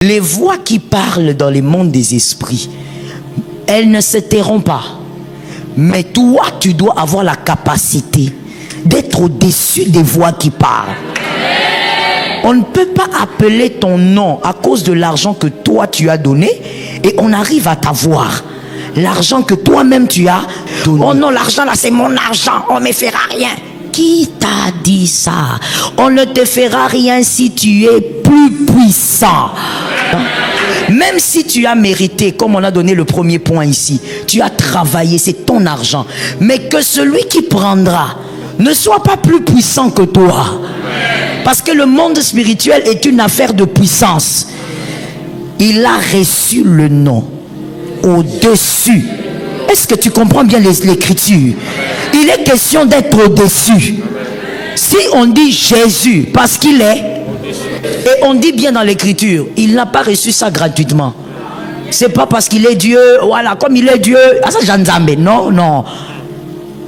Les voix qui parlent dans les mondes des esprits, elles ne se tairont pas. Mais toi, tu dois avoir la capacité d'être au-dessus des voix qui parlent. On ne peut pas appeler ton nom à cause de l'argent que toi tu as donné et on arrive à t'avoir. L'argent que toi-même tu as donné. Oh non, l'argent là c'est mon argent, on ne me fera rien. Qui t'a dit ça? On ne te fera rien si tu es plus puissant. Même si tu as mérité, comme on a donné le premier point ici, tu as travaillé, c'est ton argent. Mais que celui qui prendra ne soit pas plus puissant que toi. Parce que le monde spirituel est une affaire de puissance. Il a reçu le nom au-dessus. Est-ce que tu comprends bien l'écriture? Il est question d'être au-dessus. Si on dit Jésus, parce qu'il est, et on dit bien dans l'écriture, il n'a pas reçu ça gratuitement. C'est pas parce qu'il est Dieu, voilà, comme il est Dieu, ah ça j'en non, non.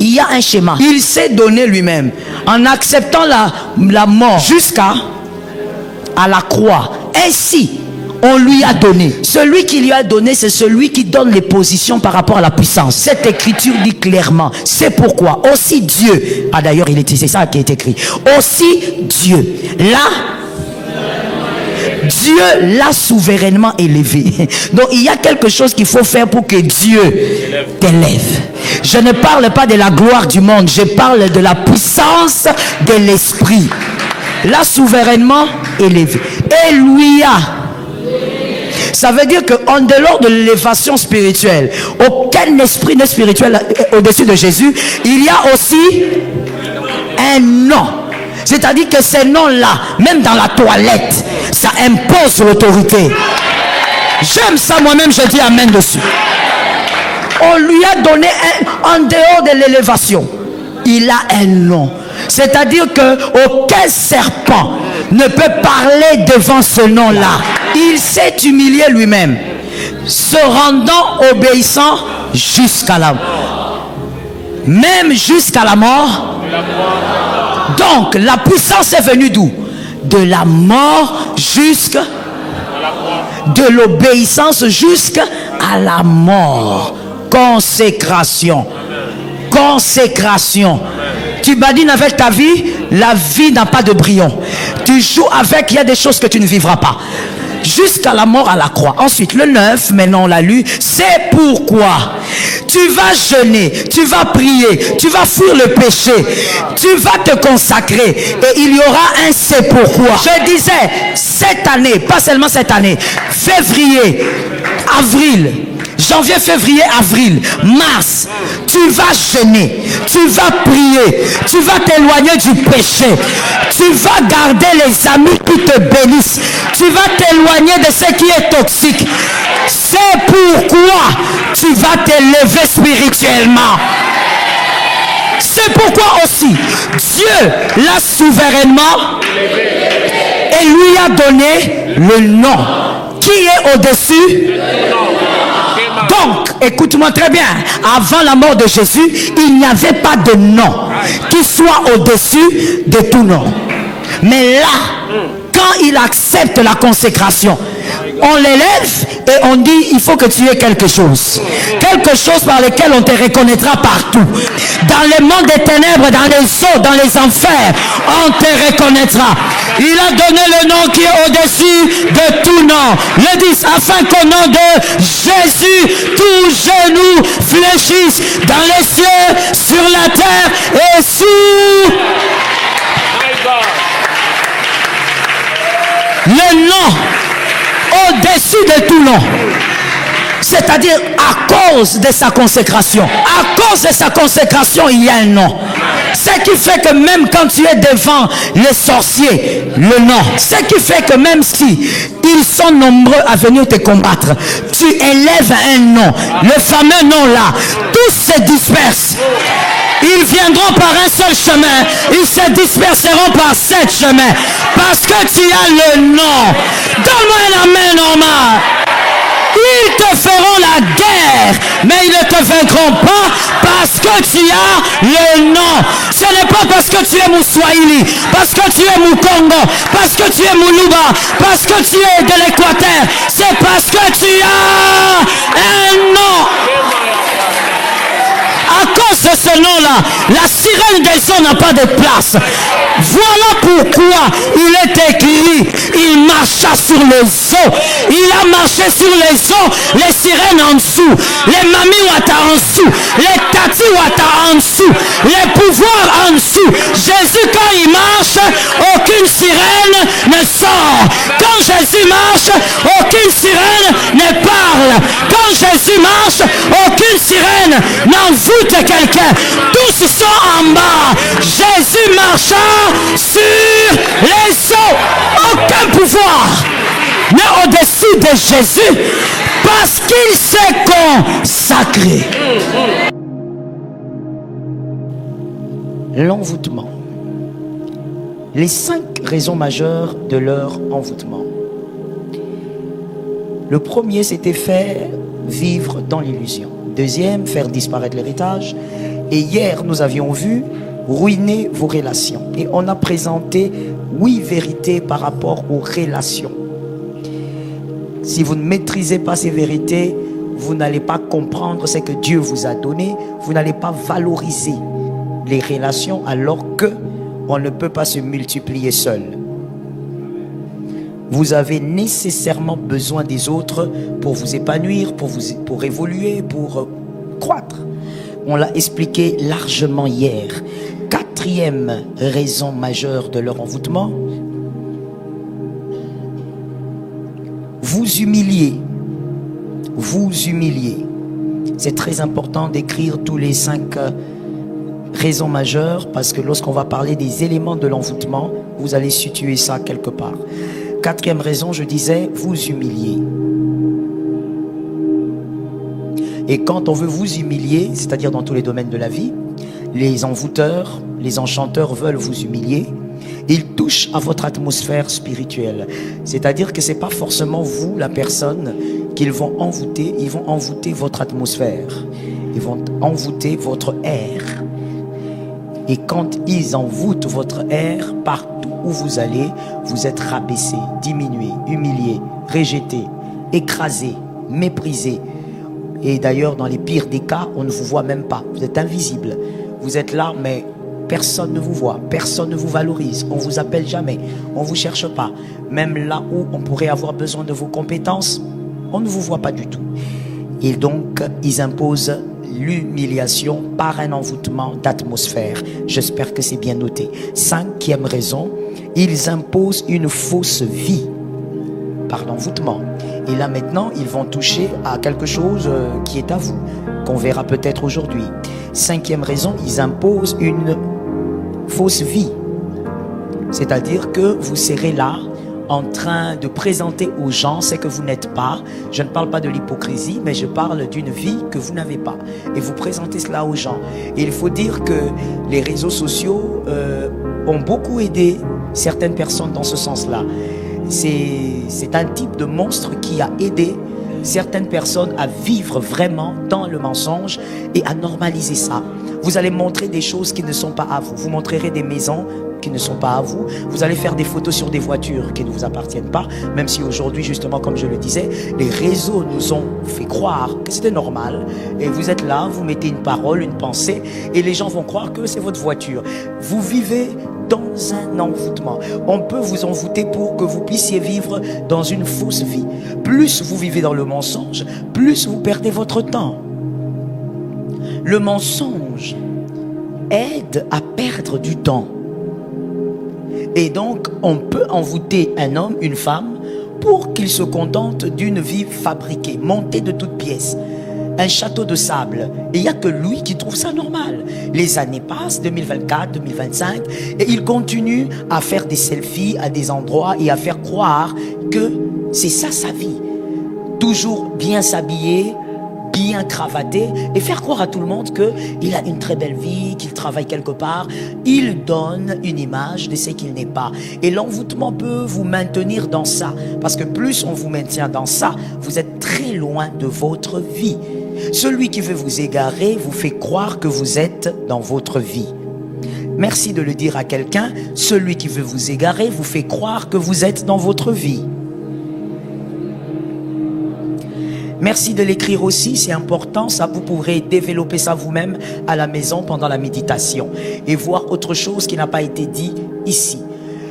Il y a un schéma. Il s'est donné lui-même en acceptant la mort jusqu'à la croix. Ainsi, on lui a donné. Celui qui lui a donné, c'est celui qui donne les positions par rapport à la puissance. Cette écriture dit clairement. C'est pourquoi aussi Dieu. Ah d'ailleurs, c'est ça qui est écrit. Aussi Dieu. Dieu l'a souverainement élevé. Donc il y a quelque chose qu'il faut faire pour que Dieu t'élève. Je ne parle pas de la gloire du monde, je parle de la puissance de l'esprit. L'a souverainement élevé. Et lui a. Ça veut dire qu'en dehors de l'élévation spirituelle, aucun esprit n'est spirituel au-dessus de Jésus. Il y a aussi un nom. C'est-à-dire que ces noms-là, même dans la toilette, ça impose l'autorité. J'aime ça moi-même, je dis amen dessus. On lui a donné en dehors de l'élévation, il a un nom. C'est-à-dire qu'aucun serpent ne peut parler devant ce nom-là. Il s'est humilié lui-même, se rendant obéissant jusqu'à la mort. Même jusqu'à la mort. Donc, la puissance est venue d'où? De la mort jusqu'à de l'obéissance jusqu'à la mort. Consécration. Consécration. Tu badines avec ta vie, la vie n'a pas de brillant. Tu joues avec, il y a des choses que tu ne vivras pas. Jusqu'à la mort à la croix. Ensuite, le 9, maintenant on l'a lu, c'est pourquoi tu vas jeûner, tu vas prier, tu vas fuir le péché, tu vas te consacrer et il y aura un c'est pourquoi. Je disais, cette année, pas seulement cette année, février, avril, janvier, février, avril, mars, tu vas jeûner, tu vas prier, tu vas t'éloigner du péché, tu vas garder les amis qui te bénissent, tu vas t'éloigner de ce qui est toxique. C'est pourquoi tu vas t'élever spirituellement. C'est pourquoi aussi Dieu l'a souverainement et lui a donné le nom qui est au-dessus. Donc, écoute-moi très bien, avant la mort de Jésus, il n'y avait pas de nom qui soit au-dessus de tout nom. Mais là, quand il accepte la consécration, on l'élève et on dit il faut que tu aies quelque chose. Quelque chose par lequel on te reconnaîtra partout. Dans les mondes des ténèbres, dans les eaux, dans les enfers, on te reconnaîtra. Il a donné le nom qui est au-dessus de tout nom. Le 10, afin qu'au nom de Jésus, tout genou fléchisse dans les cieux, sur la terre et sous le nom au-dessus de tout nom. C'est-à-dire à cause de sa consécration. À cause de sa consécration, il y a un nom. Ce qui fait que même quand tu es devant les sorciers, le nom. Ce qui fait que même si ils sont nombreux à venir te combattre, tu élèves un nom. Le fameux nom là, tous se dispersent. Ils viendront par un seul chemin. Ils se disperseront par 7 chemins. Parce que tu as le nom. Donne-moi un amen normal. Ils te feront la guerre, mais ils ne te vaincront pas parce que tu as le nom. Ce n'est pas parce que tu es Mouswahili, parce que tu es Mukongo, parce que tu es Moulouba, parce que tu es de l'Équateur, là, la sirène des eaux n'a pas de place. Voilà pourquoi il est écrit, il marcha sur les eaux. Il a marché sur les eaux, les sirènes en dessous, les mamies wata en dessous, les tati wata en dessous, les pouvoirs en dessous. Jésus, quand il marche, aucune sirène ne sort. Quand Jésus marche, aucune sirène ne parle. Quand Jésus marche, aucune sirène n'envoûte quelqu'un. Tous sont en bas. Jésus marcha sur les eaux. Aucun pouvoir n'est au-dessus de Jésus parce qu'il s'est consacré. L'envoûtement. Les 5 raisons majeures de leur envoûtement. Le premier, c'était faire vivre dans l'illusion. Deuxième, faire disparaître l'héritage. Et hier, nous avions vu ruiner vos relations. Et on a présenté 8 vérités par rapport aux relations. Si vous ne maîtrisez pas ces vérités, vous n'allez pas comprendre ce que Dieu vous a donné. Vous n'allez pas valoriser les relations alors que on ne peut pas se multiplier seul. Vous avez nécessairement besoin des autres pour vous épanouir, pour évoluer, pour croître. On l'a expliqué largement hier. 4e raison majeure de leur envoûtement, vous humiliez. Vous humiliez. C'est très important d'écrire tous les 5 raisons majeures parce que lorsqu'on va parler des éléments de l'envoûtement, vous allez situer ça quelque part. 4e raison, je disais, vous humiliez. Et quand on veut vous humilier, c'est-à-dire dans tous les domaines de la vie, les envoûteurs, les enchanteurs veulent vous humilier. Ils touchent à votre atmosphère spirituelle. C'est-à-dire que ce n'est pas forcément vous, la personne, qu'ils vont envoûter. Ils vont envoûter votre atmosphère. Ils vont envoûter votre air. Et quand ils envoûtent votre air, partout où vous allez, vous êtes rabaissé, diminué, humilié, rejeté, écrasé, méprisé. Et d'ailleurs, dans les pires des cas, on ne vous voit même pas. Vous êtes invisible. Vous êtes là, mais personne ne vous voit. Personne ne vous valorise. On ne vous appelle jamais. On ne vous cherche pas. Même là où on pourrait avoir besoin de vos compétences, on ne vous voit pas du tout. Et donc, ils imposent l'humiliation par un envoûtement d'atmosphère. J'espère que c'est bien noté. 5e raison, ils imposent une fausse vie par l'envoûtement. Et là maintenant, ils vont toucher à quelque chose qui est à vous, qu'on verra peut-être aujourd'hui. 5e raison, ils imposent une fausse vie. C'est-à-dire que vous serez là en train de présenter aux gens ce que vous n'êtes pas. Je ne parle pas de l'hypocrisie, mais je parle d'une vie que vous n'avez pas. Et vous présentez cela aux gens. Et il faut dire que les réseaux sociaux ont beaucoup aidé certaines personnes dans ce sens-là. C'est un type de monstre qui a aidé certaines personnes à vivre vraiment dans le mensonge et à normaliser ça. Vous allez montrer des choses qui ne sont pas à vous. Vous montrerez des maisons qui ne sont pas à vous. Vous allez faire des photos sur des voitures qui ne vous appartiennent pas, même si aujourd'hui, justement, comme je le disais, les réseaux nous ont fait croire que c'était normal. Et vous êtes là, vous mettez une parole, une pensée, et les gens vont croire que c'est votre voiture. Vous vivez dans un envoûtement. On peut vous envoûter pour que vous puissiez vivre dans une fausse vie. Plus vous vivez dans le mensonge, plus vous perdez votre temps. Le mensonge aide à perdre du temps. Et donc, on peut envoûter un homme, une femme, pour qu'il se contente d'une vie fabriquée, montée de toutes pièces. Un château de sable. Et il n'y a que lui qui trouve ça normal. Les années passent, 2024, 2025, et il continue à faire des selfies à des endroits et à faire croire que c'est ça sa vie. Toujours bien s'habiller, bien cravaté, et faire croire à tout le monde qu'il a une très belle vie, qu'il travaille quelque part. Il donne une image de ce qu'il n'est pas. Et l'envoûtement peut vous maintenir dans ça. Parce que plus on vous maintient dans ça, vous êtes très loin de votre vie. Celui qui veut vous égarer vous fait croire que vous êtes dans votre vie. Merci de le dire à quelqu'un. Celui qui veut vous égarer vous fait croire que vous êtes dans votre vie. Merci de l'écrire aussi, c'est important. Ça, vous pourrez développer ça vous-même à la maison pendant la méditation et voir autre chose qui n'a pas été dit ici.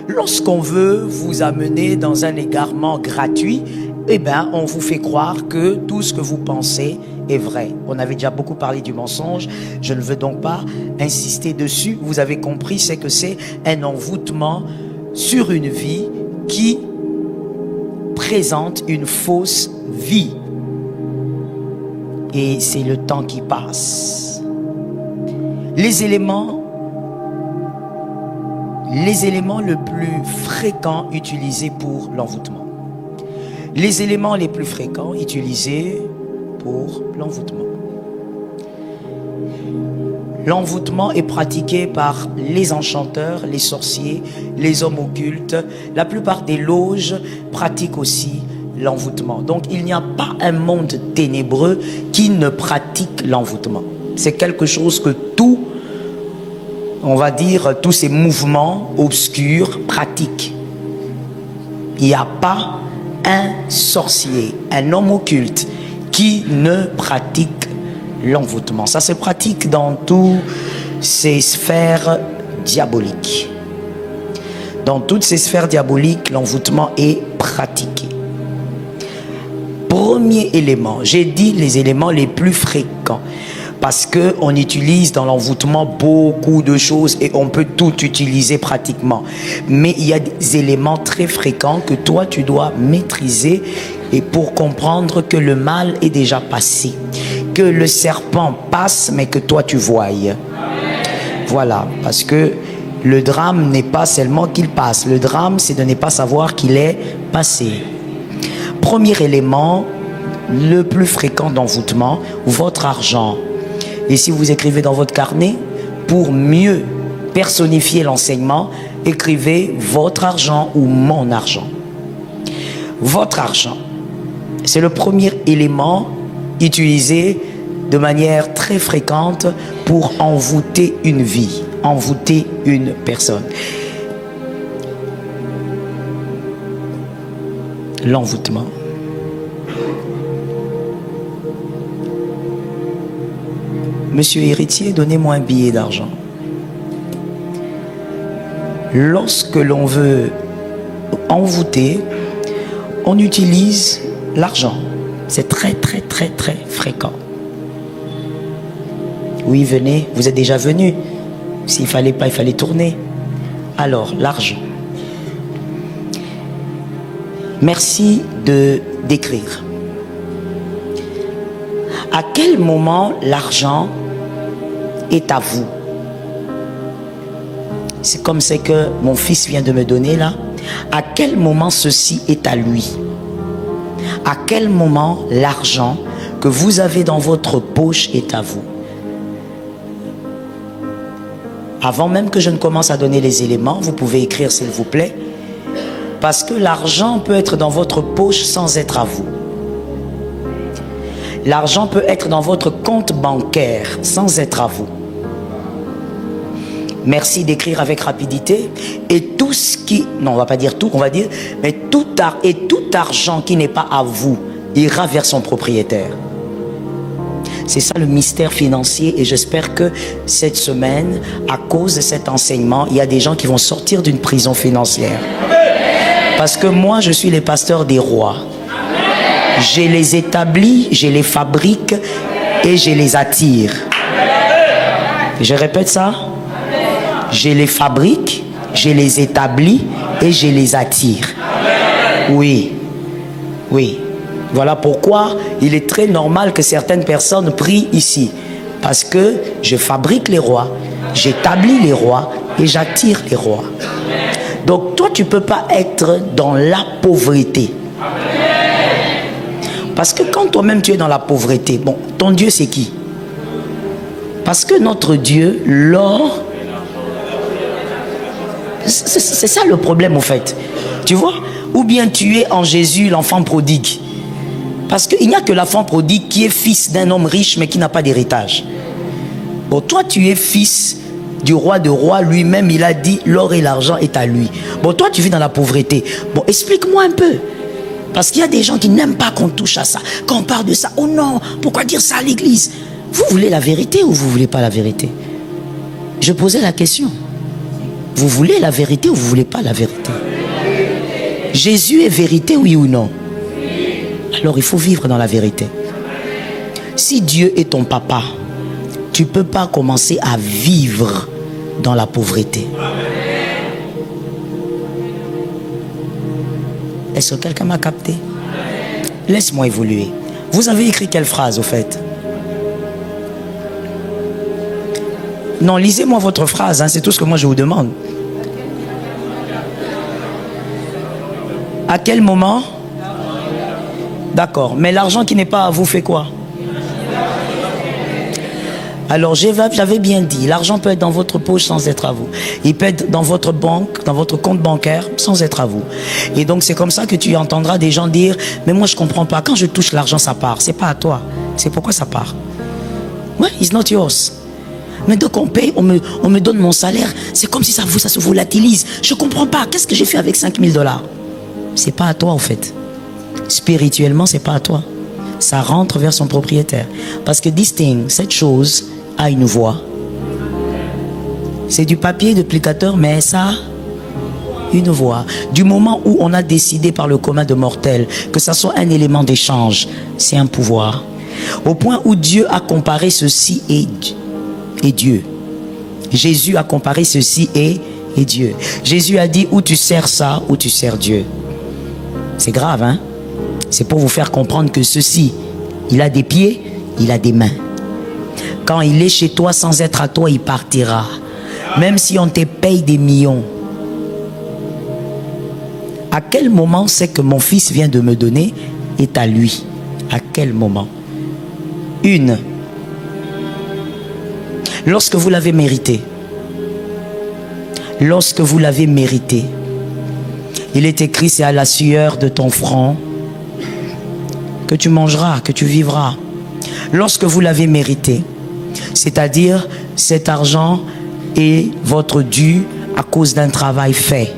Lorsqu'on veut vous amener dans un égarement gratuit, eh bien, on vous fait croire que tout ce que vous pensez est vrai. On avait déjà beaucoup parlé du mensonge. Je ne veux donc pas insister dessus. Vous avez compris, c'est que c'est un envoûtement sur une vie qui présente une fausse vie. Et c'est le temps qui passe. Les éléments le plus fréquents utilisés pour l'envoûtement. Les éléments les plus fréquents utilisés pour l'envoûtement. L'envoûtement est pratiqué par les enchanteurs, les sorciers, les hommes occultes. La plupart des loges pratiquent aussi l'envoûtement. Donc il n'y a pas un monde ténébreux qui ne pratique l'envoûtement. C'est quelque chose que on va dire, tous ces mouvements obscurs pratiquent. Il n'y a pas un sorcier, un homme occulte qui ne pratique l'envoûtement. Ça se pratique dans toutes ces sphères diaboliques. Dans toutes ces sphères diaboliques, l'envoûtement est pratiqué. Premier élément, j'ai dit les éléments les plus fréquents. Parce qu'on utilise dans l'envoûtement beaucoup de choses et on peut tout utiliser pratiquement. Mais il y a des éléments très fréquents que toi tu dois maîtriser et pour comprendre que le mal est déjà passé. Que le serpent passe mais que toi tu voyes. Voilà, parce que le drame n'est pas seulement qu'il passe. Le drame c'est de ne pas savoir qu'il est passé. Premier élément, le plus fréquent d'envoûtement, votre argent. Et si vous écrivez dans votre carnet, pour mieux personnifier l'enseignement, écrivez votre argent ou mon argent. Votre argent, c'est le premier élément utilisé de manière très fréquente pour envoûter une vie, envoûter une personne. L'envoûtement. Monsieur héritier, donnez-moi un billet d'argent. Lorsque l'on veut envoûter, on utilise l'argent. C'est très fréquent. Oui, venez, vous êtes déjà venu. S'il fallait pas, il fallait tourner. Alors, l'argent. Merci d'écrire. À quel moment l'argent est à vous? C'est comme c'est que mon fils vient de me donner là. À quel moment ceci est à lui? À quel moment l'argent que vous avez dans votre poche est à vous? Avant même que je ne commence à donner les éléments, vous pouvez écrire s'il vous plaît. Parce que l'argent peut être dans votre poche sans être à vous. L'argent peut être dans votre compte bancaire sans être à vous. Merci d'écrire avec rapidité. Et tout ce qui... Non, on ne va pas dire tout, on va dire... Mais tout argent qui n'est pas à vous ira vers son propriétaire. C'est ça le mystère financier. Et j'espère que cette semaine, à cause de cet enseignement, il y a des gens qui vont sortir d'une prison financière. Parce que moi, je suis le pasteur des rois. Je les établis, je les fabrique et je les attire. Je répète ça. Je les fabrique, je les établis et je les attire. Oui. Oui. Voilà pourquoi il est très normal que certaines personnes prient ici. Parce que je fabrique les rois, j'établis les rois et j'attire les rois. Donc toi, tu ne peux pas être dans la pauvreté. Parce que quand toi-même tu es dans la pauvreté, bon, ton Dieu c'est qui? Parce que notre Dieu, l'or, c'est ça le problème au fait. Tu vois? Ou bien tu es en Jésus l'enfant prodigue. Parce qu'il n'y a que l'enfant prodigue qui est fils d'un homme riche mais qui n'a pas d'héritage. Bon, toi tu es fils du roi de rois, lui-même il a dit l'or et l'argent est à lui. Bon, toi tu vis dans la pauvreté. Bon, explique-moi un peu. Parce qu'il y a des gens qui n'aiment pas qu'on touche à ça. Quand on parle de ça, oh non, pourquoi dire ça à l'église? Vous voulez la vérité ou vous ne voulez pas la vérité? Je posais la question. Vous voulez la vérité ou vous ne voulez pas la vérité? Jésus est vérité, oui ou non? Alors il faut vivre dans la vérité. Si Dieu est ton papa, tu ne peux pas commencer à vivre dans la pauvreté. Est-ce que quelqu'un m'a capté? Laisse-moi évoluer. Vous avez écrit quelle phrase au fait? Non, lisez-moi votre phrase, hein, c'est tout ce que moi je vous demande. À quel moment? D'accord, mais l'argent qui n'est pas à vous fait quoi? Alors j'avais bien dit, l'argent peut être dans votre poche sans être à vous. Il peut être dans votre banque, dans votre compte bancaire sans être à vous. Et donc c'est comme ça que tu entendras des gens dire, mais moi je comprends pas, quand je touche l'argent ça part, c'est pas à toi. C'est pourquoi ça part? Ouais, it's not yours. Mais donc on paye, on me donne mon salaire, c'est comme si ça se volatilise. Je comprends pas, qu'est-ce que j'ai fait avec 5 000 $? C'est pas à toi en fait. Spirituellement c'est pas à toi. Ça rentre vers son propriétaire. Parce que this thing, cette chose a une voix. C'est du papier duplicateur, mais ça a une voix. Du moment où on a décidé par le commun de mortels que ça soit un élément d'échange, c'est un pouvoir. Au point où Dieu a comparé ceci et Dieu. Jésus a comparé ceci et Dieu. Jésus a dit, ou tu sers ça, ou tu sers Dieu. C'est grave, hein? C'est pour vous faire comprendre que ceci, il a des pieds, il a des mains. Quand il est chez toi sans être à toi, il partira. Même si on te paye des millions. À quel moment c'est que mon fils vient de me donner est à lui? À quel moment? Une. Lorsque vous l'avez mérité. Lorsque vous l'avez mérité. Il est écrit, c'est à la sueur de ton front que tu mangeras, que tu vivras. Lorsque vous l'avez mérité, c'est-à-dire cet argent est votre dû à cause d'un travail fait.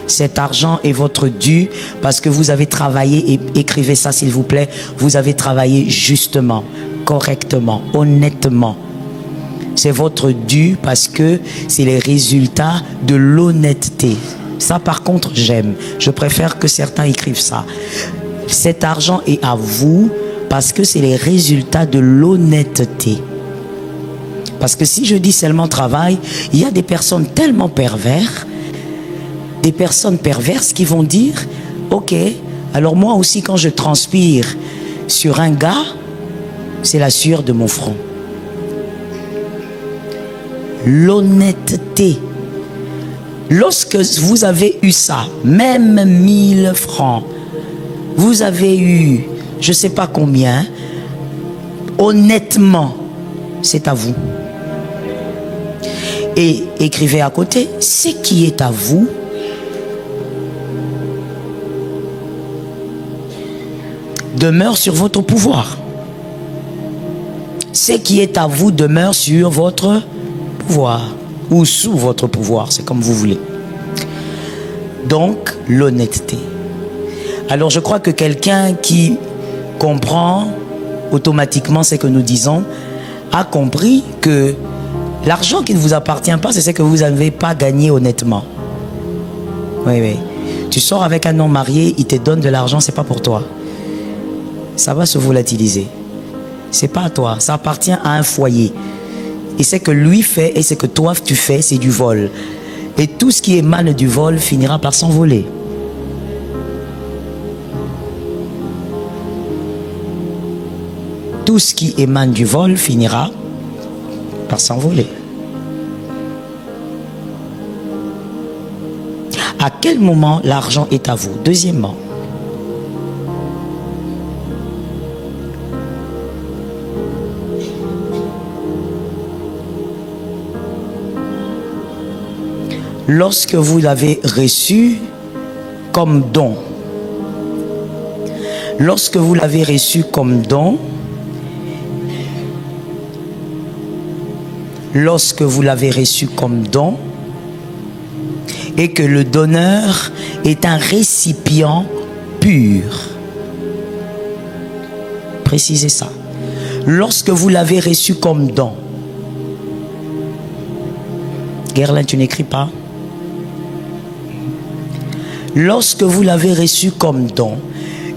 Cet argent est votre dû parce que vous avez travaillé, et écrivez ça s'il vous plaît, vous avez travaillé justement, correctement, honnêtement. C'est votre dû parce que c'est les résultats de l'honnêteté. Ça par contre j'aime, je préfère que certains écrivent ça. Cet argent est à vous parce que c'est les résultats de l'honnêteté. Parce que si je dis seulement travail, il y a des personnes tellement perverses, des personnes perverses qui vont dire, ok, alors moi aussi quand je transpire sur un gars, c'est la sueur de mon front. L'honnêteté. Lorsque vous avez eu ça, même 1000 francs, vous avez eu, je ne sais pas combien, honnêtement, c'est à vous. Et écrivez à côté, ce qui est à vous, demeure sur votre pouvoir. Ce qui est à vous demeure sur votre pouvoir ou sous votre pouvoir, c'est comme vous voulez. Donc, l'honnêteté. Alors, je crois que quelqu'un qui comprend automatiquement ce que nous disons a compris que l'argent qui ne vous appartient pas, c'est ce que vous n'avez pas gagné honnêtement. Oui, oui. Tu sors avec un homme marié, il te donne de l'argent, c'est pas pour toi. Ça va se volatiliser. C'est pas à toi, ça appartient à un foyer. Et ce que lui fait et ce que toi tu fais, c'est du vol. Et tout ce qui émane du vol finira par s'envoler. Tout ce qui émane du vol finira par s'envoler. À quel moment l'argent est à vous? Deuxièmement, lorsque vous l'avez reçu comme don. Lorsque vous l'avez reçu comme don, lorsque vous l'avez reçu comme don, et que le donneur est un récipient pur. Précisez ça. Lorsque vous l'avez reçu comme don. Guerlain, tu n'écris pas. Lorsque vous l'avez reçu comme don,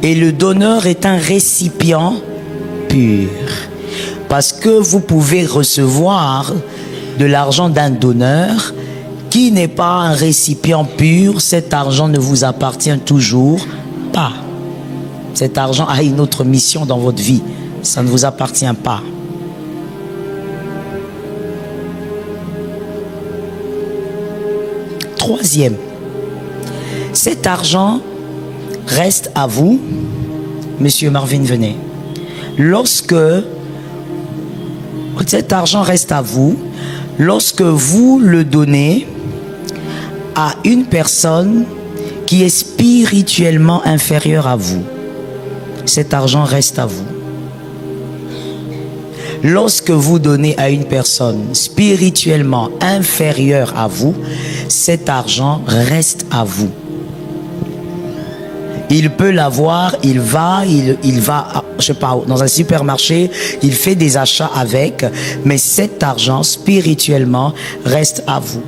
et le donneur est un récipient pur. Parce que vous pouvez recevoir de l'argent d'un donneur qui n'est pas un récipient pur, cet argent ne vous appartient toujours pas. Cet argent a une autre mission dans votre vie. Ça ne vous appartient pas. Troisième, cet argent reste à vous. Monsieur Marvin, venez. Lorsque cet argent reste à vous, lorsque vous le donnez à une personne qui est spirituellement inférieure à vous, cet argent reste à vous. Lorsque vous donnez à une personne spirituellement inférieure à vous, cet argent reste à vous. Il peut l'avoir, il va, je sais pas, dans un supermarché, il fait des achats avec, mais cet argent spirituellement reste à vous.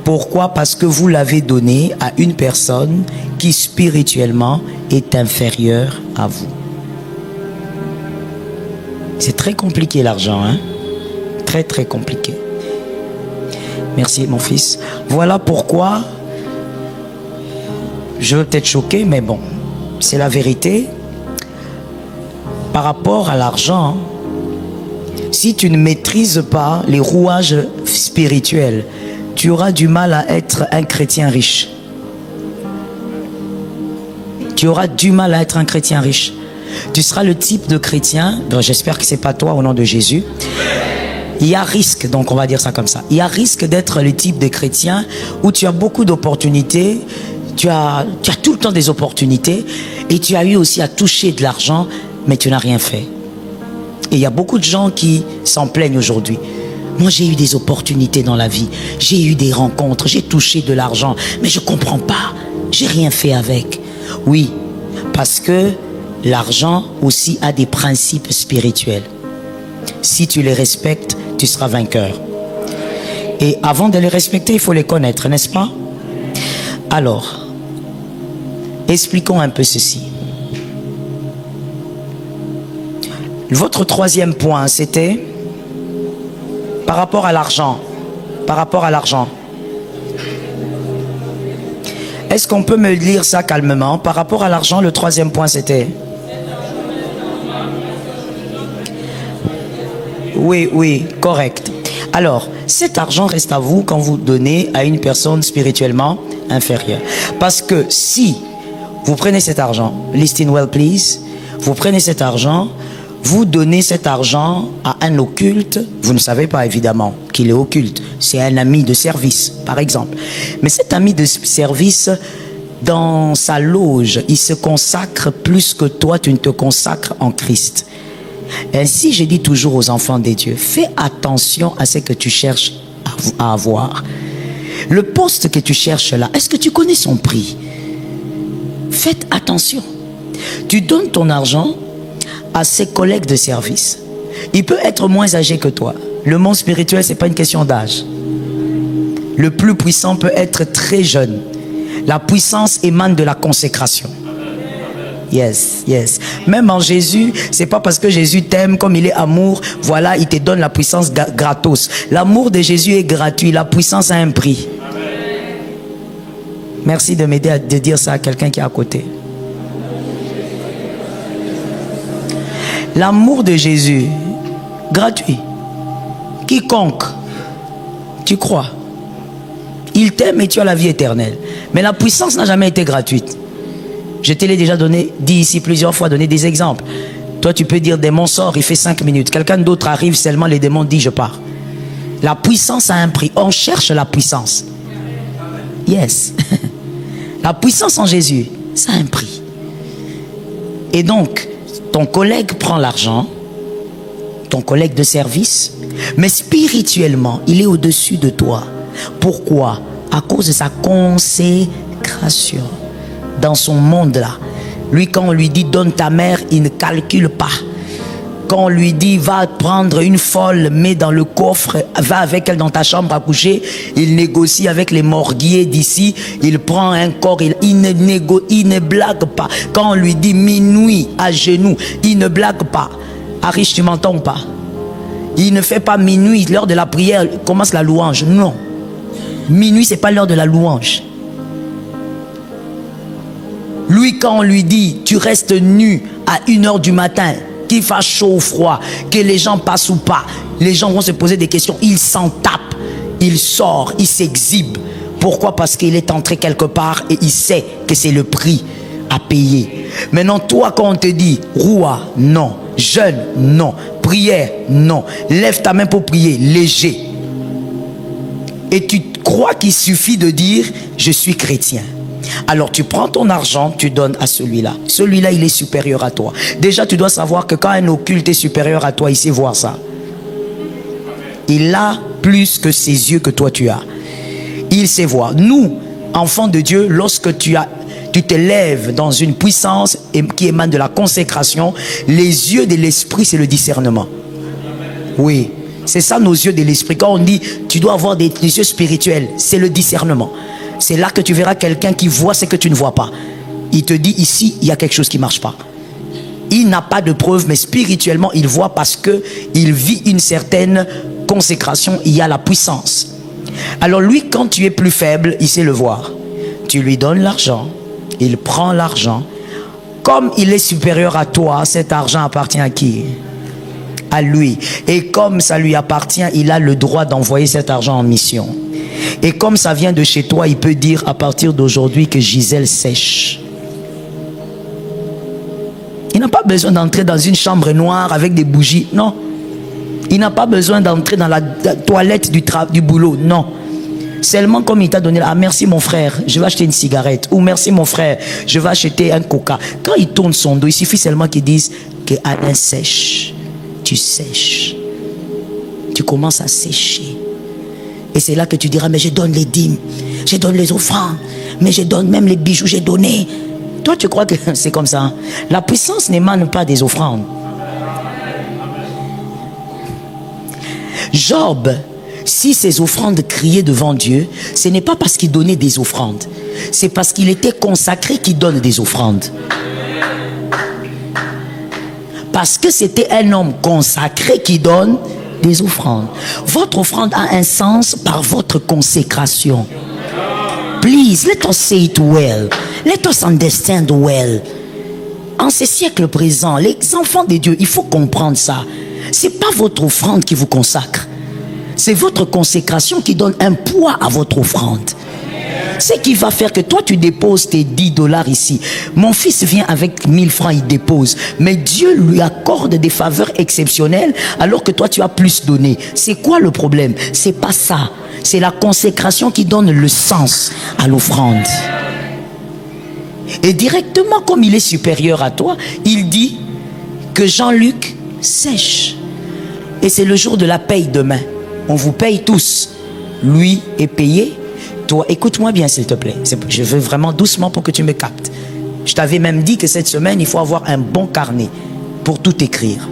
Pourquoi? Parce que vous l'avez donné à une personne qui spirituellement est inférieure à vous. C'est très compliqué l'argent, hein? Très très compliqué. Merci mon fils. Voilà pourquoi je veux peut-être choquer, mais bon, c'est la vérité. Par rapport à l'argent, si tu ne maîtrises pas les rouages spirituels, tu auras du mal à être un chrétien riche. Tu auras du mal à être un chrétien riche. Tu seras le type de chrétien, j'espère que ce n'est pas toi au nom de Jésus. Il y a risque, donc on va dire ça comme ça. Il y a risque d'être le type de chrétien où tu as beaucoup d'opportunités, tu as tout le temps des opportunités et tu as eu aussi à toucher de l'argent, mais tu n'as rien fait. Et il y a beaucoup de gens qui s'en plaignent aujourd'hui. Moi, j'ai eu des opportunités dans la vie, j'ai eu des rencontres, j'ai touché de l'argent, mais je ne comprends pas, j'ai rien fait avec. Oui, parce que l'argent aussi a des principes spirituels. Si tu les respectes, tu seras vainqueur. Et avant de les respecter, il faut les connaître, n'est-ce pas? Alors, expliquons un peu ceci. Votre troisième point, c'était par rapport à l'argent. Par rapport à l'argent. Est-ce qu'on peut me lire ça calmement? Par rapport à l'argent, le troisième point, c'était... Oui, correct. Alors, cet argent reste à vous quand vous donnez à une personne spirituellement inférieure. Parce que si vous prenez cet argent, listen well please, vous prenez cet argent, vous donnez cet argent à un occulte, vous ne savez pas évidemment qu'il est occulte, c'est un ami de service par exemple. Mais cet ami de service, dans sa loge, il se consacre plus que toi, tu ne te consacres en Christ. Ainsi, je dis toujours aux enfants des dieux, fais attention à ce que tu cherches à avoir. Le poste que tu cherches là, est-ce que tu connais son prix? Faites attention. Tu donnes ton argent à ses collègues de service. Il peut être moins âgé que toi. Le monde spirituel, ce n'est pas une question d'âge. Le plus puissant peut être très jeune. La puissance émane de la consécration. Yes. Même en Jésus, c'est pas parce que Jésus t'aime comme il est amour, voilà, il te donne la puissance gratos. L'amour de Jésus est gratuit, la puissance a un prix. Merci de m'aider à dire ça à quelqu'un qui est à côté. L'amour de Jésus, gratuit. Quiconque, tu crois, il t'aime et tu as la vie éternelle. Mais la puissance n'a jamais été gratuite. Je te l'ai déjà dit ici plusieurs fois, donné des exemples. Toi, tu peux dire démon sort, il fait 5 minutes. Quelqu'un d'autre arrive seulement, les démons disent je pars. La puissance a un prix. On cherche la puissance. Yes. La puissance en Jésus, ça a un prix. Et donc, ton collègue prend l'argent, ton collègue de service, mais spirituellement, il est au-dessus de toi. Pourquoi? À cause de sa consécration. dans son monde là. Lui, quand on lui dit donne ta mère, il ne calcule pas. Quand on lui dit va prendre une folle, mets dans le coffre, va avec elle dans ta chambre à coucher, il négocie avec les morguiers d'ici, il prend un corps, il ne blague pas. Quand on lui dit minuit à genoux, il ne blague pas. Arish, tu m'entends pas? Il ne fait pas minuit, l'heure de la prière, commence la louange. Non. Minuit, c'est pas l'heure de la louange. Lui, quand on lui dit tu restes nu à 1h du matin, qu'il fasse chaud ou froid, que les gens passent ou pas, les gens vont se poser des questions. Il s'en tape, il sort, il s'exhibe. Pourquoi? Parce qu'il est entré quelque part et il sait que c'est le prix à payer. Maintenant, toi, quand on te dit roua, non. Jeûne, non. Prière, non. Lève ta main pour prier, léger. Et tu crois qu'il suffit de dire je suis chrétien. Alors tu prends ton argent, tu donnes à celui-là. Celui-là, il est supérieur à toi. Déjà, tu dois savoir que quand un occulte est supérieur à toi, il sait voir ça. Il a plus que ses yeux que toi tu as. Il sait voir. Nous, enfants de Dieu, lorsque tu te lèves dans une puissance qui émane de la consécration, les yeux de l'esprit, c'est le discernement. Oui, c'est ça nos yeux de l'esprit. Quand on dit tu dois avoir des yeux spirituels, c'est le discernement. C'est là que tu verras quelqu'un qui voit ce que tu ne vois pas. Il te dit ici, il y a quelque chose qui ne marche pas. Il n'a pas de preuve, mais spirituellement, il voit parce qu'il vit une certaine consécration. Il y a la puissance. Alors lui, quand tu es plus faible, il sait le voir. Tu lui donnes l'argent, il prend l'argent. Comme il est supérieur à toi, cet argent appartient à qui? À lui. Et comme ça lui appartient, il a le droit d'envoyer cet argent en mission. Et comme ça vient de chez toi, il peut dire à partir d'aujourd'hui que Gisèle sèche. Il n'a pas besoin d'entrer dans une chambre noire avec des bougies. Non. Il n'a pas besoin d'entrer dans la toilette du boulot. Non. Seulement comme il t'a donné, ah merci mon frère, je vais acheter une cigarette. Ou merci mon frère, je vais acheter un coca. Quand il tourne son dos, il suffit seulement qu'il dise que Alain sèche. Tu sèches. Tu commences à sécher. Et c'est là que tu diras, mais je donne les dîmes, je donne les offrandes, mais je donne même les bijoux, j'ai donné. Toi, tu crois que c'est comme ça? La puissance n'émane pas des offrandes. Job, si ses offrandes criaient devant Dieu, ce n'est pas parce qu'il donnait des offrandes. C'est parce qu'il était consacré qu'il donne des offrandes. Parce que c'était un homme consacré qui donne des offrandes. Votre offrande a un sens par votre consécration. Please, let us say it well. Let us understand well. En ces siècles présents, les enfants de Dieu, il faut comprendre ça. C'est pas votre offrande qui vous consacre. C'est votre consécration qui donne un poids à votre offrande. Ce qui va faire que toi tu déposes tes $10 ici. Mon fils vient avec 1000 francs, il dépose. Mais Dieu lui accorde des faveurs exceptionnelles alors que toi tu as plus donné. C'est quoi le problème? C'est pas ça. C'est la consécration qui donne le sens à l'offrande. Et directement comme il est supérieur à toi, il dit que Jean-Luc sèche. Et c'est le jour de la paye demain. On vous paye tous. Lui est payé. Toi, écoute-moi bien s'il te plaît. Je veux vraiment doucement pour que tu me captes. Je t'avais même dit que cette semaine, il faut avoir un bon carnet pour tout écrire.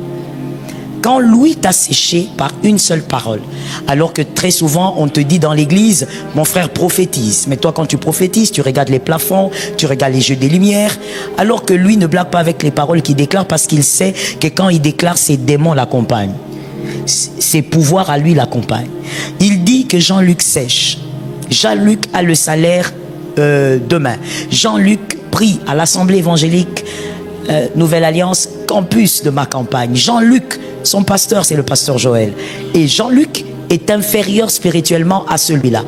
Quand Louis t'a séché par une seule parole, alors que très souvent on te dit dans l'église, mon frère prophétise. Mais toi quand tu prophétises, tu regardes les plafonds, tu regardes les jeux des lumières, alors que lui ne blague pas avec les paroles qu'il déclare parce qu'il sait que quand il déclare, ses démons l'accompagnent. Ses pouvoirs à lui l'accompagnent. Il dit que Jean-Luc sèche. Jean-Luc a le salaire demain. Jean-Luc prie à l'Assemblée évangélique Nouvelle Alliance, campus de ma campagne. Jean-Luc, son pasteur, c'est le pasteur Joël. Et Jean-Luc est inférieur spirituellement à celui-là.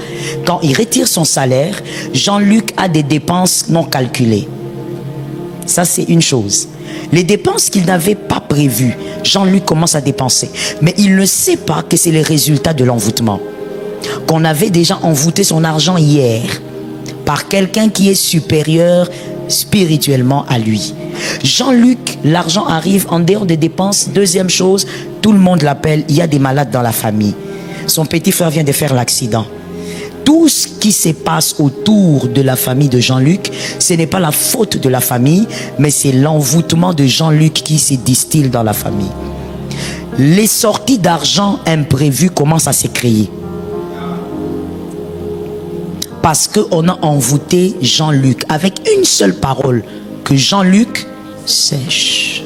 Quand il retire son salaire, Jean-Luc a des dépenses non calculées. Ça, c'est une chose. Les dépenses qu'il n'avait pas prévues, Jean-Luc commence à dépenser. Mais il ne sait pas que c'est le résultat de l'envoûtement. Qu'on avait déjà envoûté son argent hier par quelqu'un qui est supérieur spirituellement à lui. Jean-Luc, l'argent arrive en dehors des dépenses. Deuxième chose, tout le monde l'appelle, il y a des malades dans la famille. Son petit frère vient de faire l'accident. tout ce qui se passe autour de la famille de Jean-Luc, ce n'est pas la faute de la famille, mais c'est l'envoûtement de Jean-Luc qui se distille dans la famille. Les sorties d'argent imprévues commencent à se créer. Parce qu'on a envoûté Jean-Luc avec une seule parole, que Jean-Luc sèche.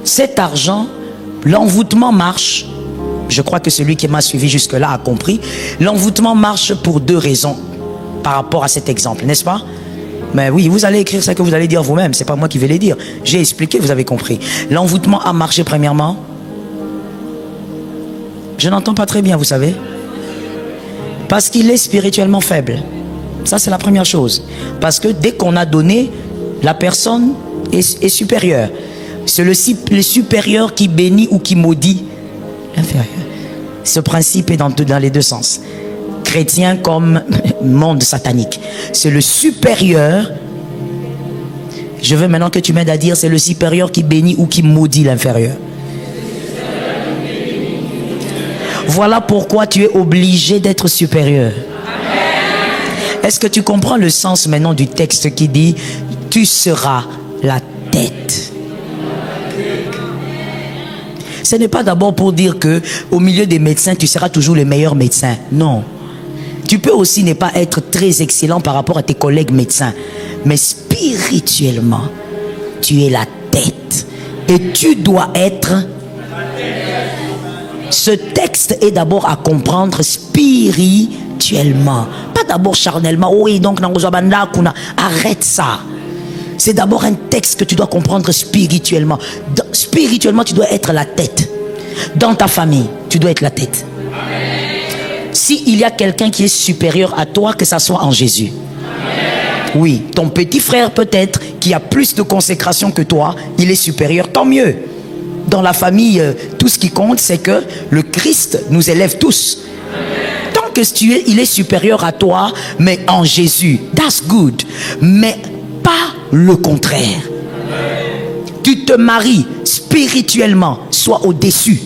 Cet argent, l'envoûtement marche. Je crois que celui qui m'a suivi jusque-là a compris. L'envoûtement marche pour deux raisons par rapport à cet exemple, n'est-ce pas? Mais oui, vous allez écrire ça que vous allez dire vous-même. C'est pas moi qui vais les dire. J'ai expliqué, vous avez compris. L'envoûtement a marché premièrement. Je n'entends pas très bien, vous savez. Parce qu'il est spirituellement faible. Ça, c'est la première chose. Parce que dès qu'on a donné, la personne est supérieure. C'est le supérieur qui bénit ou qui maudit l'inférieur. Ce principe est dans les deux sens. Chrétien comme monde satanique. C'est le supérieur. Je veux maintenant que tu m'aides à dire, c'est le supérieur qui bénit ou qui maudit l'inférieur. Voilà pourquoi tu es obligé d'être supérieur. Est-ce que tu comprends le sens maintenant du texte qui dit tu seras la tête? Ce n'est pas d'abord pour dire que au milieu des médecins tu seras toujours le meilleur médecin. Non. Tu peux aussi ne pas être très excellent par rapport à tes collègues médecins. Mais spirituellement, tu es la tête. Et tu dois être... Ce texte est d'abord à comprendre spirituellement. Pas d'abord charnellement. Oui, donc, arrête ça. C'est d'abord un texte que tu dois comprendre spirituellement. Spirituellement, tu dois être la tête. Dans ta famille, tu dois être la tête. S'il y a quelqu'un qui est supérieur à toi, que ça soit en Jésus. Oui, ton petit frère peut-être, qui a plus de consécration que toi, il est supérieur, tant mieux. Dans la famille, tout ce qui compte, c'est que le Christ nous élève tous. Tant que il est supérieur à toi, mais en Jésus, that's good. Mais pas le contraire. Tu te maries spirituellement, sois au-dessus.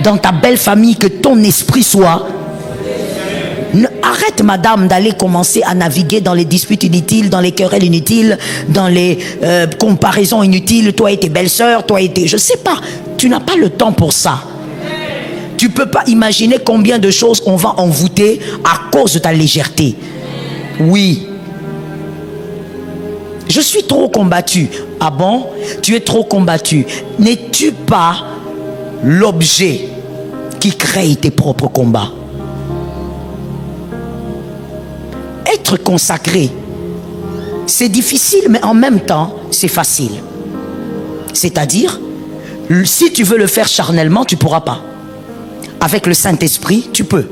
Dans ta belle famille, que ton esprit soit... Arrête, madame, d'aller commencer à naviguer dans les disputes inutiles, dans les querelles inutiles, dans les comparaisons inutiles. Toi et tes belles-sœurs, toi et tes... Je sais pas, tu n'as pas le temps pour ça. Tu peux pas imaginer combien de choses on va envoûter à cause de ta légèreté. Oui. Je suis trop combattu. Ah bon? Tu es trop combattu. N'es-tu pas l'objet qui crée tes propres combats? Être consacré, c'est difficile, mais en même temps, c'est facile. C'est-à-dire, si tu veux le faire charnellement, tu ne pourras pas. Avec le Saint-Esprit, tu peux.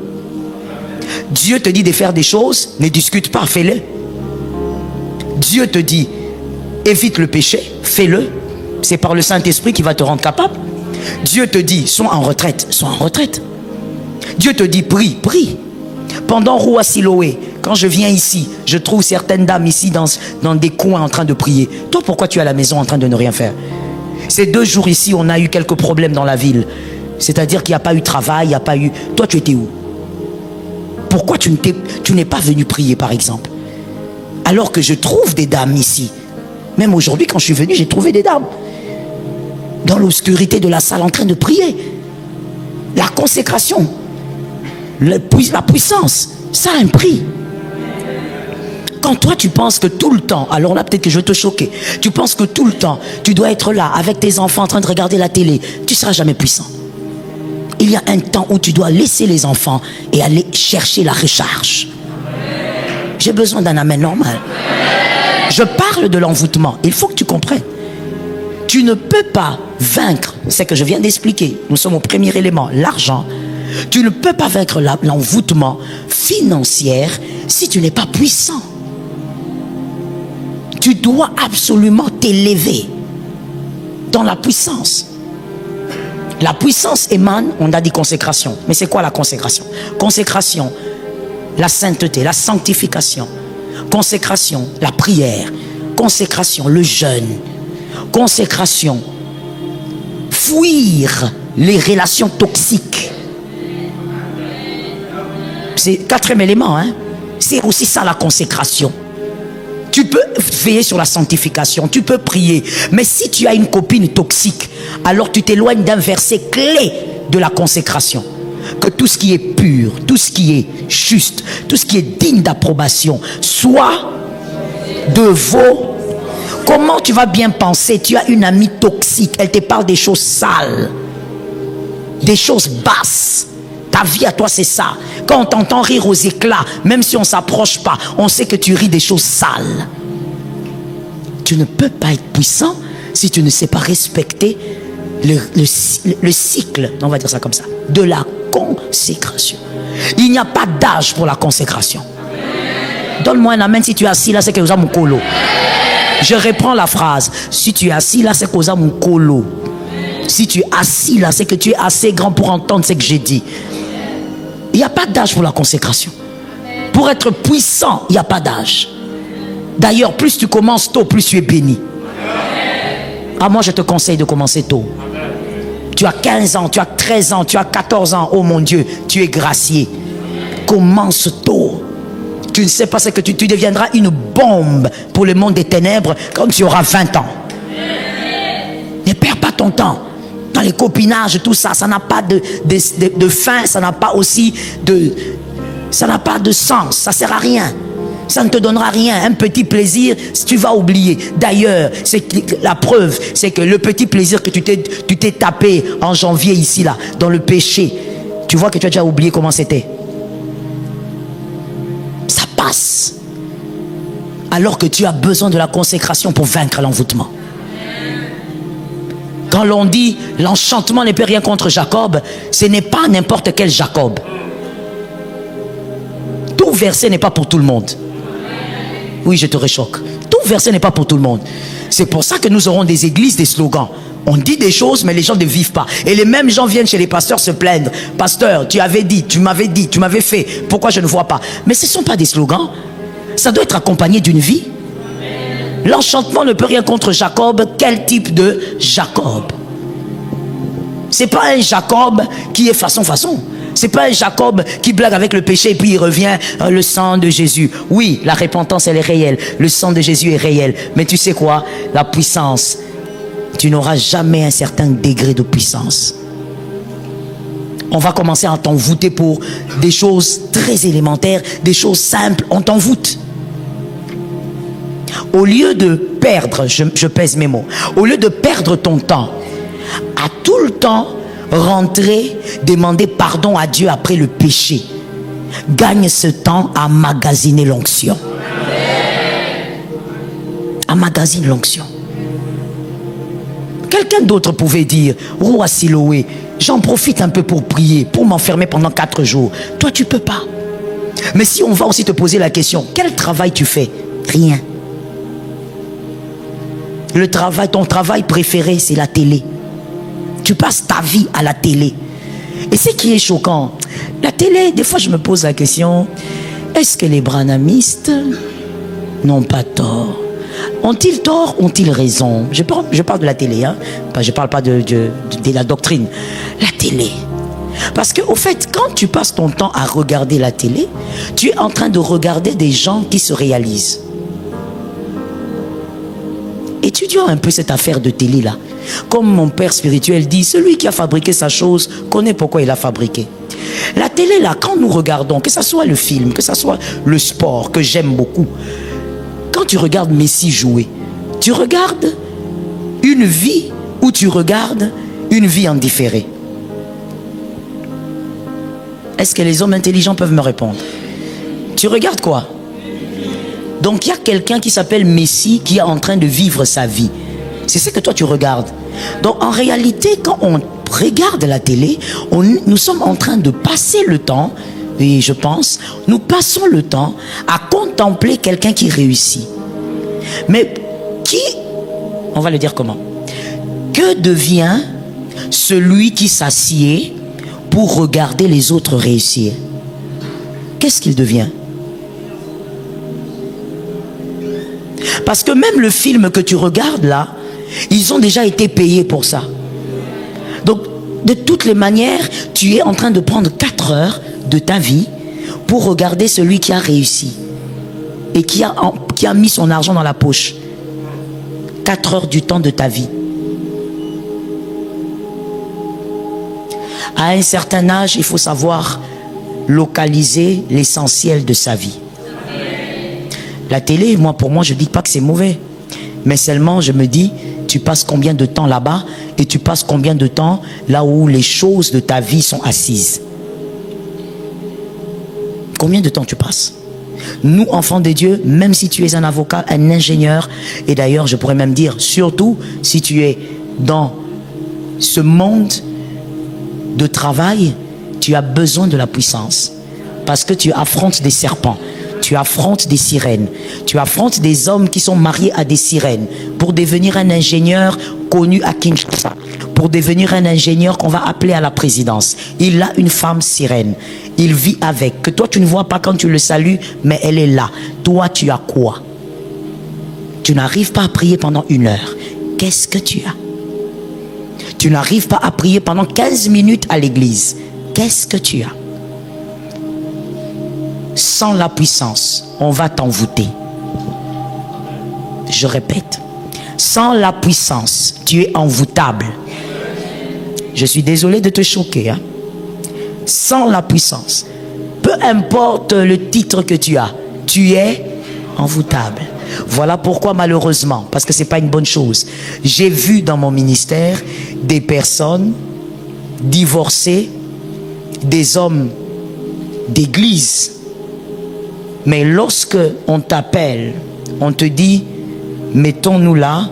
Dieu te dit de faire des choses, ne discute pas, fais-le. Dieu te dit, évite le péché, fais-le. C'est par le Saint-Esprit qui va te rendre capable. Dieu te dit, sois en retraite, sois en retraite. Dieu te dit, prie, prie. Pendant Roua Siloé, quand je viens ici, je trouve certaines dames ici dans des coins en train de prier. Toi, pourquoi tu es à la maison en train de ne rien faire? Ces 2 jours ici, on a eu quelques problèmes dans la ville. C'est-à-dire qu'il n'y a pas eu de travail, il n'y a pas eu... Toi, tu étais où? Pourquoi tu n'es pas venu prier, par exemple? Alors que je trouve des dames ici. Même aujourd'hui, quand je suis venu, j'ai trouvé des dames. Dans l'obscurité de la salle en train de prier. La consécration. La puissance. Ça a un prix. Quand toi tu penses que tout le temps, alors là peut-être que je vais te choquer, tu penses que tout le temps tu dois être là avec tes enfants en train de regarder la télé, tu ne seras jamais puissant. Il y a un temps où tu dois laisser les enfants et aller chercher la recharge. J'ai besoin d'un amen normal. Je parle de l'envoûtement, il faut que tu comprennes. Tu ne peux pas vaincre ce que je viens d'expliquer. Nous sommes au premier élément, l'argent. Tu ne peux pas vaincre l'envoûtement financier si tu n'es pas puissant. Tu dois absolument t'élever dans la puissance. La puissance émane, on a dit consécration. Mais c'est quoi la consécration? Consécration, la sainteté, la sanctification. Consécration, la prière. Consécration, le jeûne. Consécration, fuir les relations toxiques. C'est quatrième élément, hein. C'est aussi ça la consécration. Tu peux veiller sur la sanctification, tu peux prier. Mais si tu as une copine toxique, alors tu t'éloignes d'un verset clé de la consécration. Que tout ce qui est pur, tout ce qui est juste, tout ce qui est digne d'approbation, soit de vos... Comment tu vas bien penser? Tu as une amie toxique, elle te parle des choses sales, des choses basses. Ta vie à toi c'est ça. Quand on t'entend rire aux éclats, même si on ne s'approche pas, on sait que tu ris des choses sales. Tu ne peux pas être puissant si tu ne sais pas respecter le cycle, on va dire ça comme ça, de la consécration. Il n'y a pas d'âge pour la consécration. Donne-moi un amen si tu es assis là, c'est que vous avez mon colo. Je reprends la phrase. Si tu es assis là, c'est que vous avez mon colo. Si tu es assis là, c'est que tu es assez grand pour entendre ce que j'ai dit. Il n'y a pas d'âge pour la consécration. Pour être puissant, il n'y a pas d'âge. D'ailleurs, plus tu commences tôt, plus tu es béni. Ah, moi, je te conseille de commencer tôt. Tu as 15 ans, tu as 13 ans, tu as 14 ans. Oh mon Dieu, tu es gracié. Commence tôt. Tu ne sais pas ce que tu deviendras une bombe pour le monde des ténèbres quand tu auras 20 ans. Ne perds pas ton temps. Dans les copinages, tout ça, ça n'a pas de fin, ça n'a pas aussi ça n'a pas de sens, ça ne sert à rien. Ça ne te donnera rien. Un petit plaisir, tu vas oublier. D'ailleurs, la preuve, c'est que le petit plaisir que tu t'es tapé en janvier ici, là, dans le péché, tu vois que tu as déjà oublié comment c'était. Ça passe. Alors que tu as besoin de la consécration pour vaincre l'envoûtement. Quand l'on dit l'enchantement ne peut rien contre Jacob, ce n'est pas n'importe quel Jacob. Tout verset n'est pas pour tout le monde. Oui, je te réchoque. Tout verset n'est pas pour tout le monde. C'est pour ça que nous aurons des églises, des slogans. On dit des choses, mais les gens ne vivent pas. Et les mêmes gens viennent chez les pasteurs se plaindre. Pasteur, tu avais dit, tu m'avais fait. Pourquoi je ne vois pas? Mais ce ne sont pas des slogans. Ça doit être accompagné d'une vie. L'enchantement ne peut rien contre Jacob. Quel type de Jacob? C'est pas un Jacob qui est façon. C'est pas un Jacob qui blague avec le péché et puis il revient, le sang de Jésus. Oui, la repentance elle est réelle. Le sang de Jésus est réel. Mais tu sais quoi? La puissance, tu n'auras jamais un certain degré de puissance. On va commencer à t'envoûter pour des choses très élémentaires, des choses simples. On t'envoûte. Au lieu de perdre, je pèse mes mots, au lieu de perdre ton temps à tout le temps rentrer, demander pardon à Dieu après le péché, gagne ce temps à magasiner l'onction. Emmagasine l'onction. Quelqu'un d'autre pouvait dire, roi Siloé, j'en profite un peu pour prier, pour m'enfermer pendant 4 jours. Toi, tu peux pas. Mais si on va aussi te poser la question, quel travail tu fais? Rien. Ton travail préféré, c'est la télé. Tu passes ta vie à la télé. Et ce qui est choquant, la télé, des fois je me pose la question, est-ce que les branhamistes n'ont pas tort? Ont-ils tort? Ont-ils raison? Je parle de la télé, hein? Je ne parle pas de la doctrine. La télé. Parce qu'au fait, quand tu passes ton temps à regarder la télé, tu es en train de regarder des gens qui se réalisent. Étudions un peu cette affaire de télé là. Comme mon père spirituel dit, celui qui a fabriqué sa chose connaît pourquoi il a fabriqué. La télé là, quand nous regardons, que ce soit le film, que ce soit le sport, que j'aime beaucoup, quand tu regardes Messi jouer, tu regardes une vie ou tu regardes une vie en différé? Est-ce que les hommes intelligents peuvent me répondre? Tu regardes quoi? Donc il y a quelqu'un qui s'appelle Messi qui est en train de vivre sa vie. C'est ce que toi tu regardes. Donc en réalité, quand on regarde la télé, nous sommes en train de passer le temps, et je pense, nous passons le temps à contempler quelqu'un qui réussit. Mais on va le dire comment? Que devient celui qui s'assied pour regarder les autres réussir? Qu'est-ce qu'il devient? Parce que même le film que tu regardes là, ils ont déjà été payés pour ça. Donc, de toutes les manières, tu es en train de prendre 4 heures de ta vie pour regarder celui qui a réussi et qui a mis son argent dans la poche. 4 heures du temps de ta vie. À un certain âge, il faut savoir localiser l'essentiel de sa vie. La télé, pour moi, je ne dis pas que c'est mauvais. Mais seulement, je me dis, tu passes combien de temps là-bas et tu passes combien de temps là où les choses de ta vie sont assises. Combien de temps tu passes? Nous, enfants de Dieu, même si tu es un avocat, un ingénieur, et d'ailleurs, je pourrais même dire, surtout si tu es dans ce monde de travail, tu as besoin de la puissance. Parce que tu affrontes des serpents, tu affrontes des sirènes, tu affrontes des hommes qui sont mariés à des sirènes. Pour devenir un ingénieur connu à Kinshasa, pour devenir un ingénieur qu'on va appeler à la présidence, il a une femme sirène. Il vit avec, que toi tu ne vois pas quand tu le salues, mais elle est là. Toi tu as quoi? Tu n'arrives pas à prier pendant 1 heure. Qu'est-ce que tu as? Tu n'arrives pas à prier pendant 15 minutes à l'église. Qu'est-ce que tu as? Sans la puissance, on va t'envoûter. Je répète, sans la puissance, tu es envoûtable. Je suis désolé de te choquer, hein? Sans la puissance, peu importe le titre que tu as, tu es envoûtable. Voilà pourquoi malheureusement, parce que ce n'est pas une bonne chose, j'ai vu dans mon ministère des personnes divorcées, des hommes d'église. Mais lorsque on t'appelle, on te dit, mettons-nous là,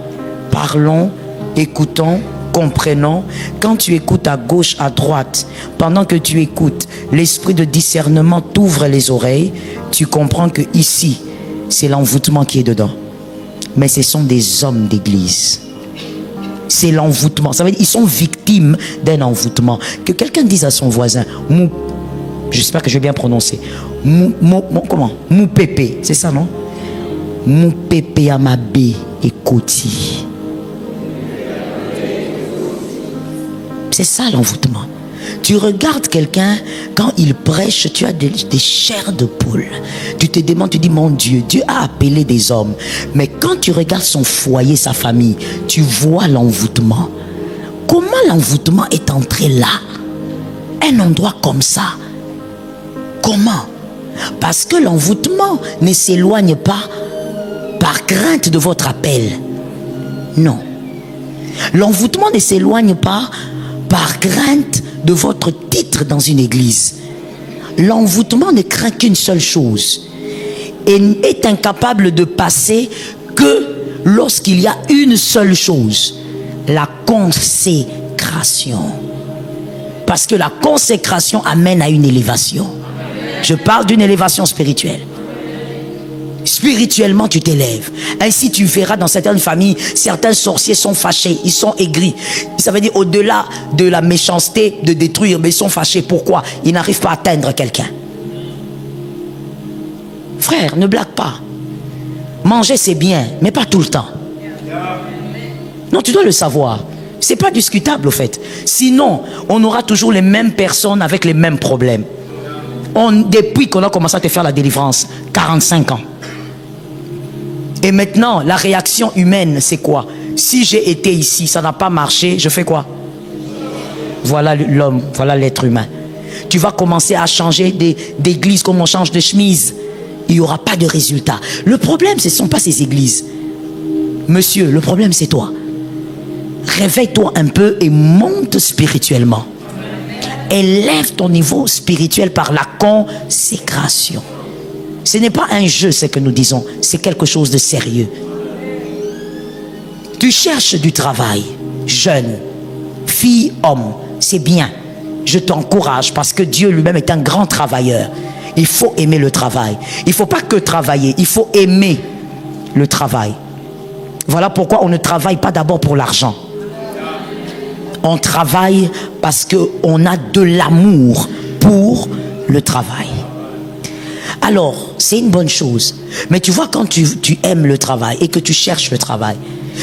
parlons, écoutons, comprenons. Quand tu écoutes à gauche, à droite, pendant que tu écoutes, l'esprit de discernement t'ouvre les oreilles, tu comprends que ici, c'est l'envoûtement qui est dedans. Mais ce sont des hommes d'église. C'est l'envoûtement. Ça veut dire qu'ils sont victimes d'un envoûtement. Que quelqu'un dise à son voisin, j'espère que je vais bien prononcer, comment? Moupépé, c'est ça, non? Moupépé Amabé et Koti. C'est ça l'envoûtement. Tu regardes quelqu'un, quand il prêche, tu as des chairs de poule. Tu te demandes, tu dis, mon Dieu, Dieu a appelé des hommes. Mais quand tu regardes son foyer, sa famille, tu vois l'envoûtement. Comment l'envoûtement est entré là? Un endroit comme ça. Comment? Parce que l'envoûtement ne s'éloigne pas par crainte de votre appel. Non. L'envoûtement ne s'éloigne pas par crainte de votre titre dans une église. L'envoûtement ne craint qu'une seule chose et est incapable de passer que lorsqu'il y a une seule chose, la consécration. Parce que la consécration amène à une élévation. Je parle d'une élévation spirituelle. Spirituellement, tu t'élèves. Ainsi, tu verras dans certaines familles, certains sorciers sont fâchés, ils sont aigris. Ça veut dire au-delà de la méchanceté de détruire, mais ils sont fâchés. Pourquoi? Ils n'arrivent pas à atteindre quelqu'un. Frère, ne blague pas. Manger, c'est bien, mais pas tout le temps. Non, tu dois le savoir. C'est pas discutable, au fait. Sinon, on aura toujours les mêmes personnes avec les mêmes problèmes. Depuis qu'on a commencé à te faire la délivrance, 45 ans. Et maintenant, la réaction humaine, c'est quoi? Si j'ai été ici, ça n'a pas marché, je fais quoi? Voilà l'homme, voilà l'être humain. Tu vas commencer à changer d'église comme on change de chemise. Il n'y aura pas de résultat. Le problème, ce ne sont pas ces églises. Monsieur, le problème, c'est toi. Réveille-toi un peu et monte spirituellement. Élève ton niveau spirituel par la consécration. Ce n'est pas un jeu, ce que nous disons. C'est quelque chose de sérieux. Tu cherches du travail, jeune, fille, homme, c'est bien. Je t'encourage parce que Dieu lui-même est un grand travailleur. Il faut aimer le travail. Il ne faut pas que travailler, il faut aimer le travail. Voilà pourquoi on ne travaille pas d'abord pour l'argent. On travaille parce qu'on a de l'amour pour le travail. Alors, c'est une bonne chose. Mais tu vois, quand tu aimes le travail et que tu cherches le travail,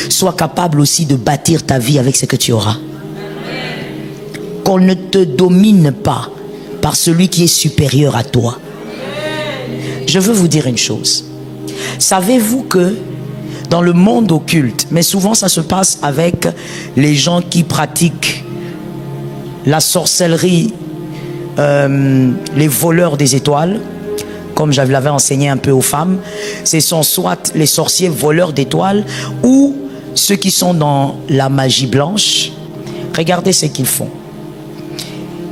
sois capable aussi de bâtir ta vie avec ce que tu auras. Qu'on ne te domine pas par celui qui est supérieur à toi. je veux vous dire une chose. Savez-vous que dans le monde occulte, mais souvent ça se passe avec les gens qui pratiquent la sorcellerie, les voleurs des étoiles, comme je l'avais enseigné un peu aux femmes, ce sont soit les sorciers voleurs d'étoiles ou ceux qui sont dans la magie blanche. Regardez ce qu'ils font.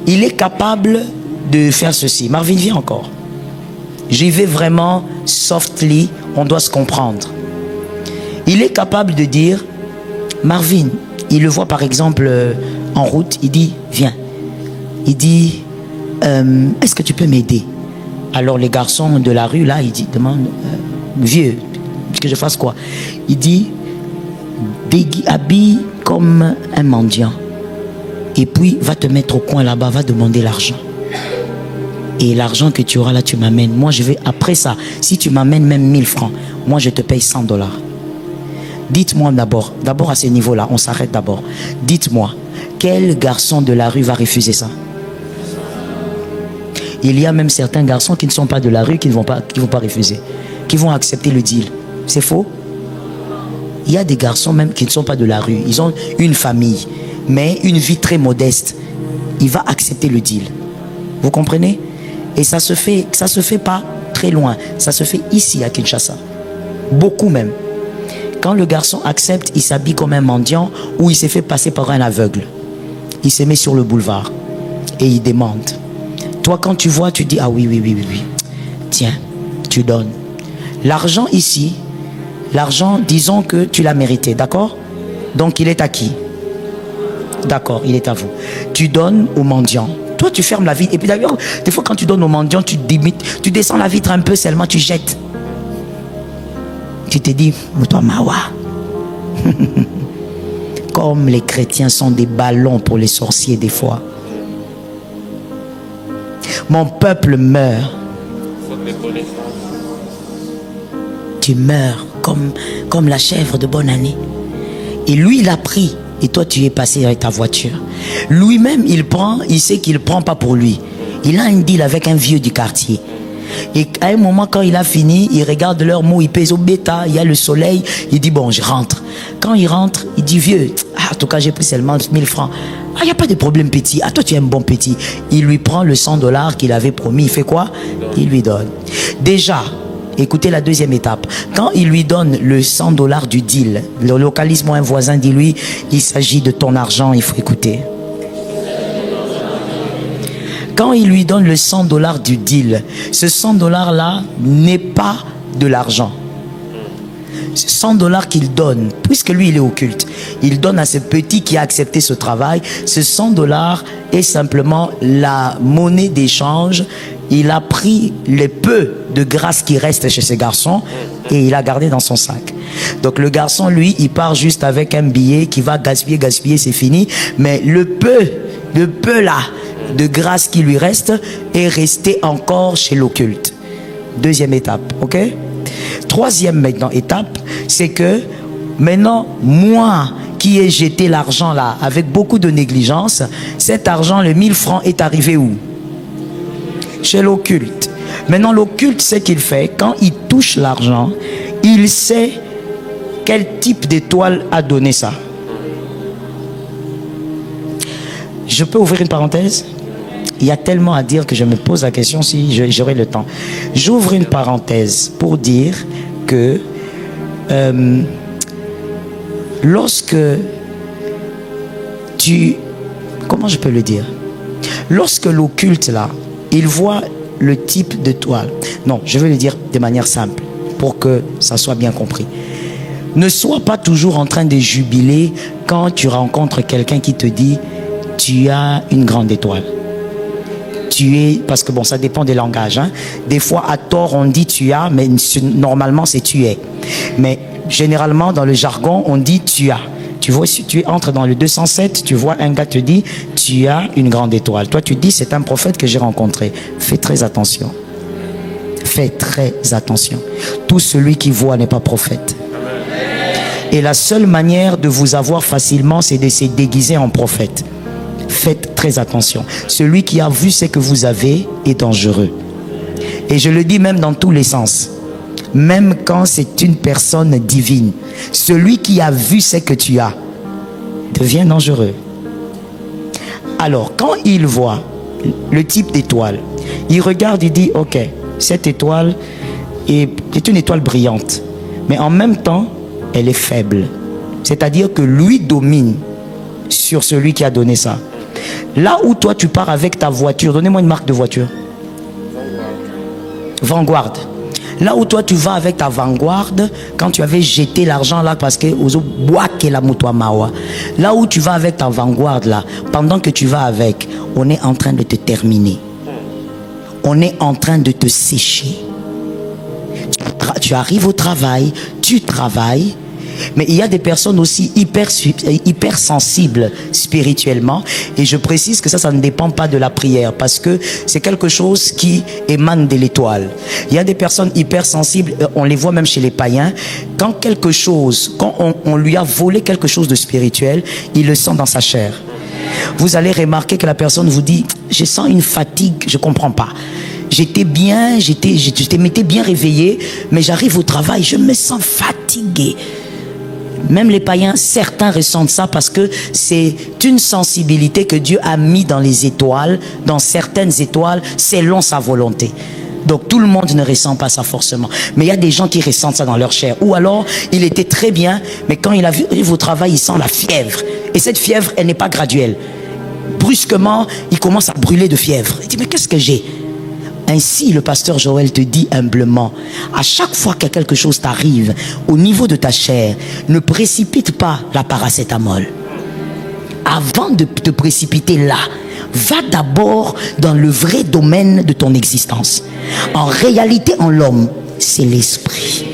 Il est capable de faire ceci. Marvin, viens encore. J'y vais vraiment softly, on doit se comprendre. Il est capable de dire, Marvin, il le voit par exemple en route, il dit, viens. Il dit, est-ce que tu peux m'aider? Alors les garçons de la rue, là, il dit, demande, vieux, que je fasse quoi? Il dit, habille comme un mendiant. Et puis, va te mettre au coin là-bas, va demander l'argent. Et l'argent que tu auras là, tu m'amènes. Moi, je vais, après ça, si tu m'amènes même 1000 francs, moi, je te paye $100. Dites-moi d'abord à ce niveau-là, on s'arrête d'abord. Dites-moi, quel garçon de la rue va refuser ça? Il y a même certains garçons qui ne sont pas de la rue, qui ne vont pas refuser, qui vont accepter le deal. C'est faux? Il y a des garçons même qui ne sont pas de la rue. Ils ont une famille, mais une vie très modeste. Il va accepter le deal. Vous comprenez? Et ça se fait pas très loin. Ça se fait ici à Kinshasa. Beaucoup même. Quand le garçon accepte, il s'habille comme un mendiant ou il s'est fait passer par un aveugle. Il se met sur le boulevard et il demande. Toi, quand tu vois, tu dis, ah oui. Tiens, tu donnes. L'argent ici, l'argent, disons que tu l'as mérité, d'accord? Donc il est à qui? D'accord, il est à vous. Tu donnes au mendiant. Toi, tu fermes la vitre. Et puis d'ailleurs, des fois, quand tu donnes au mendiant, tu descends la vitre un peu seulement, tu jettes. Tu te dis, toi, Mawa. Comme les chrétiens sont des ballons pour les sorciers des fois. Mon peuple meurt. Tu meurs comme la chèvre de bonne année. Et lui, il a pris. Et toi, tu es passé avec ta voiture. Lui-même, il sait qu'il ne prend pas pour lui. Il a un deal avec un vieux du quartier. Et à un moment, quand il a fini, il regarde leur mot, il pèse au bêta, il y a le soleil, il dit, bon, je rentre. Quand il rentre, il dit, vieux, en tout cas, j'ai pris seulement 1000 francs. Ah, il n'y a pas de problème, petit. Ah, toi, tu es un bon petit. Il lui prend le $100 qu'il avait promis. Il fait quoi? Il lui donne. Déjà, écoutez la deuxième étape. Quand il lui donne le $100 du deal, le localise-moi un voisin, dis-lui, il s'agit de ton argent, il faut écouter. Quand il lui donne le $100 du deal, ce $100-là n'est pas de l'argent. Ce $100 qu'il donne, puisque lui il est occulte, il donne à ce petit qui a accepté ce travail. Ce $100 est simplement la monnaie d'échange. Il a pris le peu de grâce qui reste chez ce garçon et il a gardé dans son sac. Donc le garçon, lui, il part juste avec un billet qui va gaspiller, c'est fini. Mais le peu là de grâce qui lui reste est resté encore chez l'occulte. Deuxième étape, ok? Troisième maintenant étape, c'est que maintenant, moi qui ai jeté l'argent là avec beaucoup de négligence, cet argent, le 1000 francs, est arrivé où? Chez l'occulte. Maintenant, l'occulte, ce qu'il fait, quand il touche l'argent, il sait quel type d'étoile a donné ça. Je peux ouvrir une parenthèse? Il y a tellement à dire que je me pose la question si j'aurai le temps. J'ouvre une parenthèse pour dire que lorsque comment je peux le dire? Lorsque l'occulte là, il voit le type d'étoile. Non, je vais le dire de manière simple pour que ça soit bien compris. Ne sois pas toujours en train de jubiler quand tu rencontres quelqu'un qui te dit tu as une grande étoile. Parce que bon, ça dépend des langages. Hein. Des fois, à tort, on dit tu as, mais normalement, c'est tu es. Mais généralement, dans le jargon, on dit tu as. Tu vois, si tu entres dans le 207, tu vois un gars te dit tu as une grande étoile. Toi, tu dis c'est un prophète que j'ai rencontré. Fais très attention. Fais très attention. Tout celui qui voit n'est pas prophète. Et la seule manière de vous avoir facilement, c'est de se déguiser en prophète. Faites très attention. Celui qui a vu ce que vous avez est dangereux. Et je le dis même dans tous les sens. Même quand c'est une personne divine, celui qui a vu ce que tu as devient dangereux. Alors, quand il voit le type d'étoile, il regarde, il dit, ok, cette étoile est une étoile brillante, mais en même temps, elle est faible. C'est-à-dire que lui domine sur celui qui a donné ça. Là où toi, tu pars avec ta voiture, donnez-moi une marque de voiture. Vanguard. Là où toi tu vas avec ta Vanguard, quand tu avais jeté l'argent là parce que là où tu vas avec ta Vanguard là, pendant que tu vas avec, on est en train de te terminer. On est en train de te sécher. Tu arrives au travail, tu travailles. Mais il y a des personnes aussi hyper sensibles spirituellement. Et je précise que ça ne dépend pas de la prière, parce que c'est quelque chose qui émane de l'étoile. Il y a des personnes hyper sensibles, on les voit même chez les païens. Quand on lui a volé quelque chose de spirituel, il le sent dans sa chair. Vous allez remarquer que la personne vous dit, je sens une fatigue, je ne comprends pas. J'étais bien, je m'étais bien réveillé, mais j'arrive au travail, je me sens fatigué. Même les païens, certains ressentent ça parce que c'est une sensibilité que Dieu a mis dans les étoiles, dans certaines étoiles, selon sa volonté. Donc tout le monde ne ressent pas ça forcément. Mais il y a des gens qui ressentent ça dans leur chair. Ou alors, il était très bien, mais quand il arrive au travail, il sent la fièvre. Et cette fièvre, elle n'est pas graduelle. Brusquement, il commence à brûler de fièvre. Il dit, mais qu'est-ce que j'ai ? Ainsi, le pasteur Joël te dit humblement, à chaque fois que quelque chose t'arrive au niveau de ta chair, ne précipite pas la paracétamol. Avant de te précipiter là, va d'abord dans le vrai domaine de ton existence. En réalité, en l'homme, c'est l'esprit.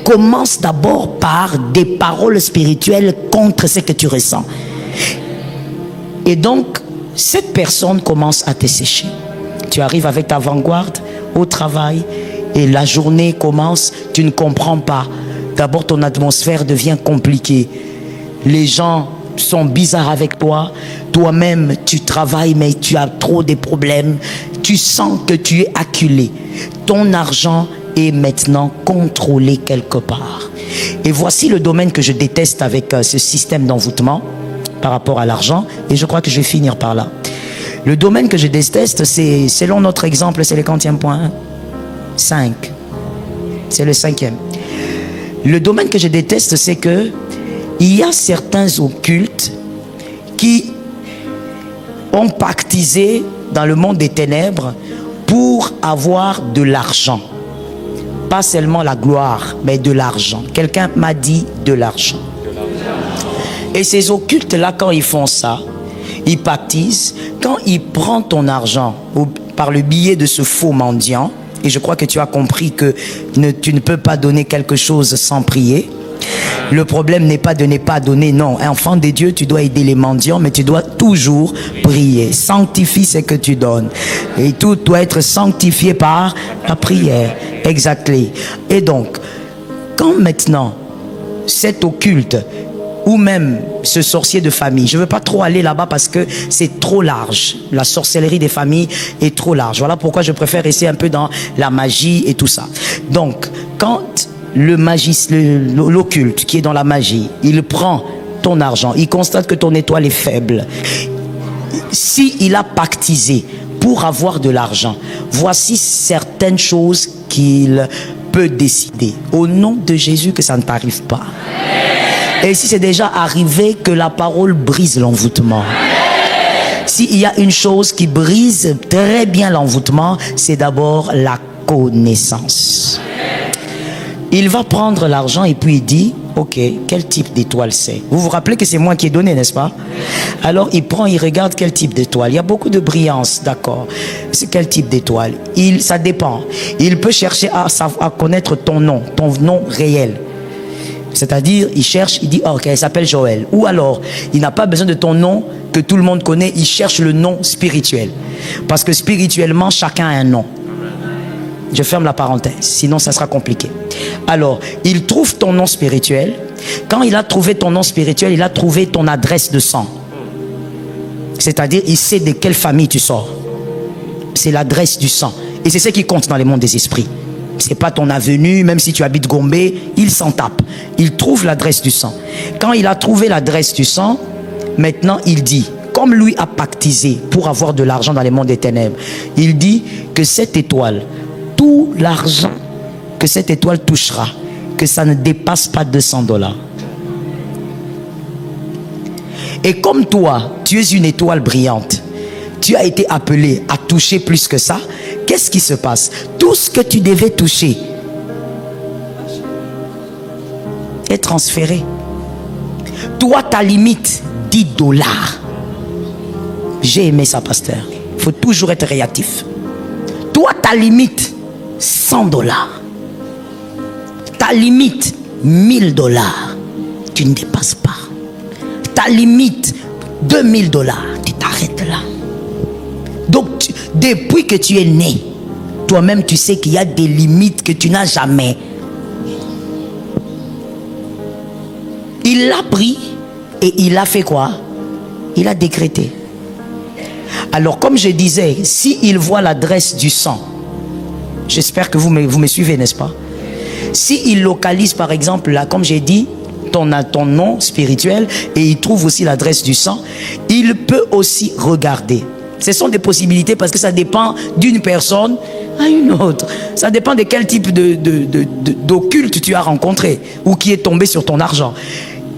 Commence d'abord par des paroles spirituelles contre ce que tu ressens. Et donc, cette personne commence à te sécher. Tu arrives avec ta Vanguard au travail et la journée commence, tu ne comprends pas. D'abord, ton atmosphère devient compliquée. Les gens sont bizarres avec toi. Toi-même, tu travailles, mais tu as trop de problèmes. Tu sens que tu es acculé. Ton argent est maintenant contrôlé quelque part. Et voici le domaine que je déteste avec ce système d'envoûtement par rapport à l'argent. Et je crois que je vais finir par là. Le domaine que je déteste, c'est, selon notre exemple, c'est le quantième point 5. C'est le 5e. Le domaine que je déteste, c'est que il y a certains occultes qui ont pactisé dans le monde des ténèbres pour avoir de l'argent. Pas seulement la gloire, mais de l'argent. Quelqu'un m'a dit de l'argent. Et ces occultes-là, quand ils font ça, ils pactisent. Quand ils prennent ton argent par le biais de ce faux mendiant, et je crois que tu as compris que tu ne peux pas donner quelque chose sans prier. Le problème n'est pas de ne pas donner, non. Enfant de Dieu, tu dois aider les mendiants, mais tu dois toujours prier. Sanctifie ce que tu donnes. Et tout doit être sanctifié par la prière. Exactement. Et donc, quand maintenant, cet occulte, ou même ce sorcier de famille. Je ne veux pas trop aller là-bas parce que c'est trop large. La sorcellerie des familles est trop large. Voilà pourquoi je préfère rester un peu dans la magie et tout ça. Donc, quand l'occulte qui est dans la magie, il prend ton argent, il constate que ton étoile est faible. S'il a pactisé pour avoir de l'argent, voici certaines choses qu'il peut décider. Au nom de Jésus, que ça ne t'arrive pas. Et si c'est déjà arrivé, que la parole brise l'envoûtement. S'il y a une chose qui brise très bien l'envoûtement, c'est d'abord la connaissance. Il va prendre l'argent et puis il dit, ok, quel type d'étoile c'est? Vous vous rappelez que c'est moi qui ai donné, n'est-ce pas? Alors il prend, il regarde quel type d'étoile. Il y a beaucoup de brillance, d'accord. C'est quel type d'étoile? Ça dépend. Il peut chercher à connaître ton nom réel. C'est-à-dire, il cherche, il dit, oh, ok, elle s'appelle Joël. Ou alors, il n'a pas besoin de ton nom que tout le monde connaît, il cherche le nom spirituel. Parce que spirituellement, chacun a un nom. Je ferme la parenthèse, sinon ça sera compliqué. Alors, il trouve ton nom spirituel. Quand il a trouvé ton nom spirituel, il a trouvé ton adresse de sang. C'est-à-dire, il sait de quelle famille tu sors. C'est l'adresse du sang. Et c'est ce qui compte dans les mondes des esprits. C'est pas ton avenue, même si tu habites Gombe, il s'en tape. Il trouve l'adresse du sang. Quand il a trouvé l'adresse du sang, maintenant il dit, comme lui a pactisé pour avoir de l'argent dans les mondes des ténèbres, il dit que cette étoile, tout l'argent que cette étoile touchera, que ça ne dépasse pas $200. Et comme toi, tu es une étoile brillante, tu as été appelé à toucher plus que ça, qu'est-ce qui se passe? Tout ce que tu devais toucher est transféré. Toi, ta limite, $10. J'ai aimé ça, pasteur. Il faut toujours être réactif. Toi, ta limite, $100. Ta limite, $1000. Tu ne dépasses pas. Ta limite, $2000. Tu t'arrêtes là. Donc, depuis que tu es né, toi-même, tu sais qu'il y a des limites que tu n'as jamais. Il l'a pris et il a fait quoi? Il a décrété. Alors, comme je disais, s'il voit l'adresse du sang, j'espère que vous me suivez, n'est-ce pas? S'il localise, par exemple, là, comme j'ai dit, ton nom spirituel, et il trouve aussi l'adresse du sang, il peut aussi regarder. Ce sont des possibilités parce que ça dépend d'une personne à une autre. Ça dépend de quel type d'occulte tu as rencontré ou qui est tombé sur ton argent.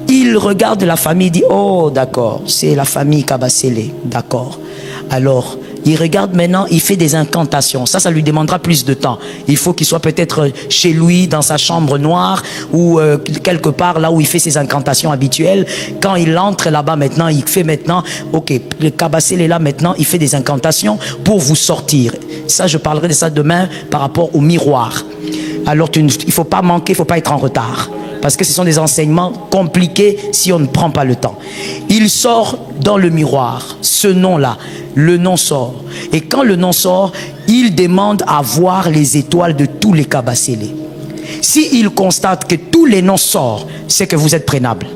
Il regarde la famille, dit, oh d'accord, c'est la famille Kabasele, d'accord. Alors, il regarde maintenant, il fait des incantations. Ça lui demandera plus de temps. Il faut qu'il soit peut-être chez lui, dans sa chambre noire, ou quelque part là où il fait ses incantations habituelles. Quand il entre là-bas maintenant, il fait maintenant, ok, le Kabasele est là maintenant, il fait des incantations pour vous sortir. Ça, je parlerai de ça demain par rapport au miroir. Alors, il ne faut pas manquer, il ne faut pas être en retard. Parce que ce sont des enseignements compliqués si on ne prend pas le temps. Il sort dans le miroir, ce nom-là, le nom sort. Et quand le nom sort, il demande à voir les étoiles de tous les Kabasele. S'il constate que tous les noms sortent, c'est que vous êtes prénable.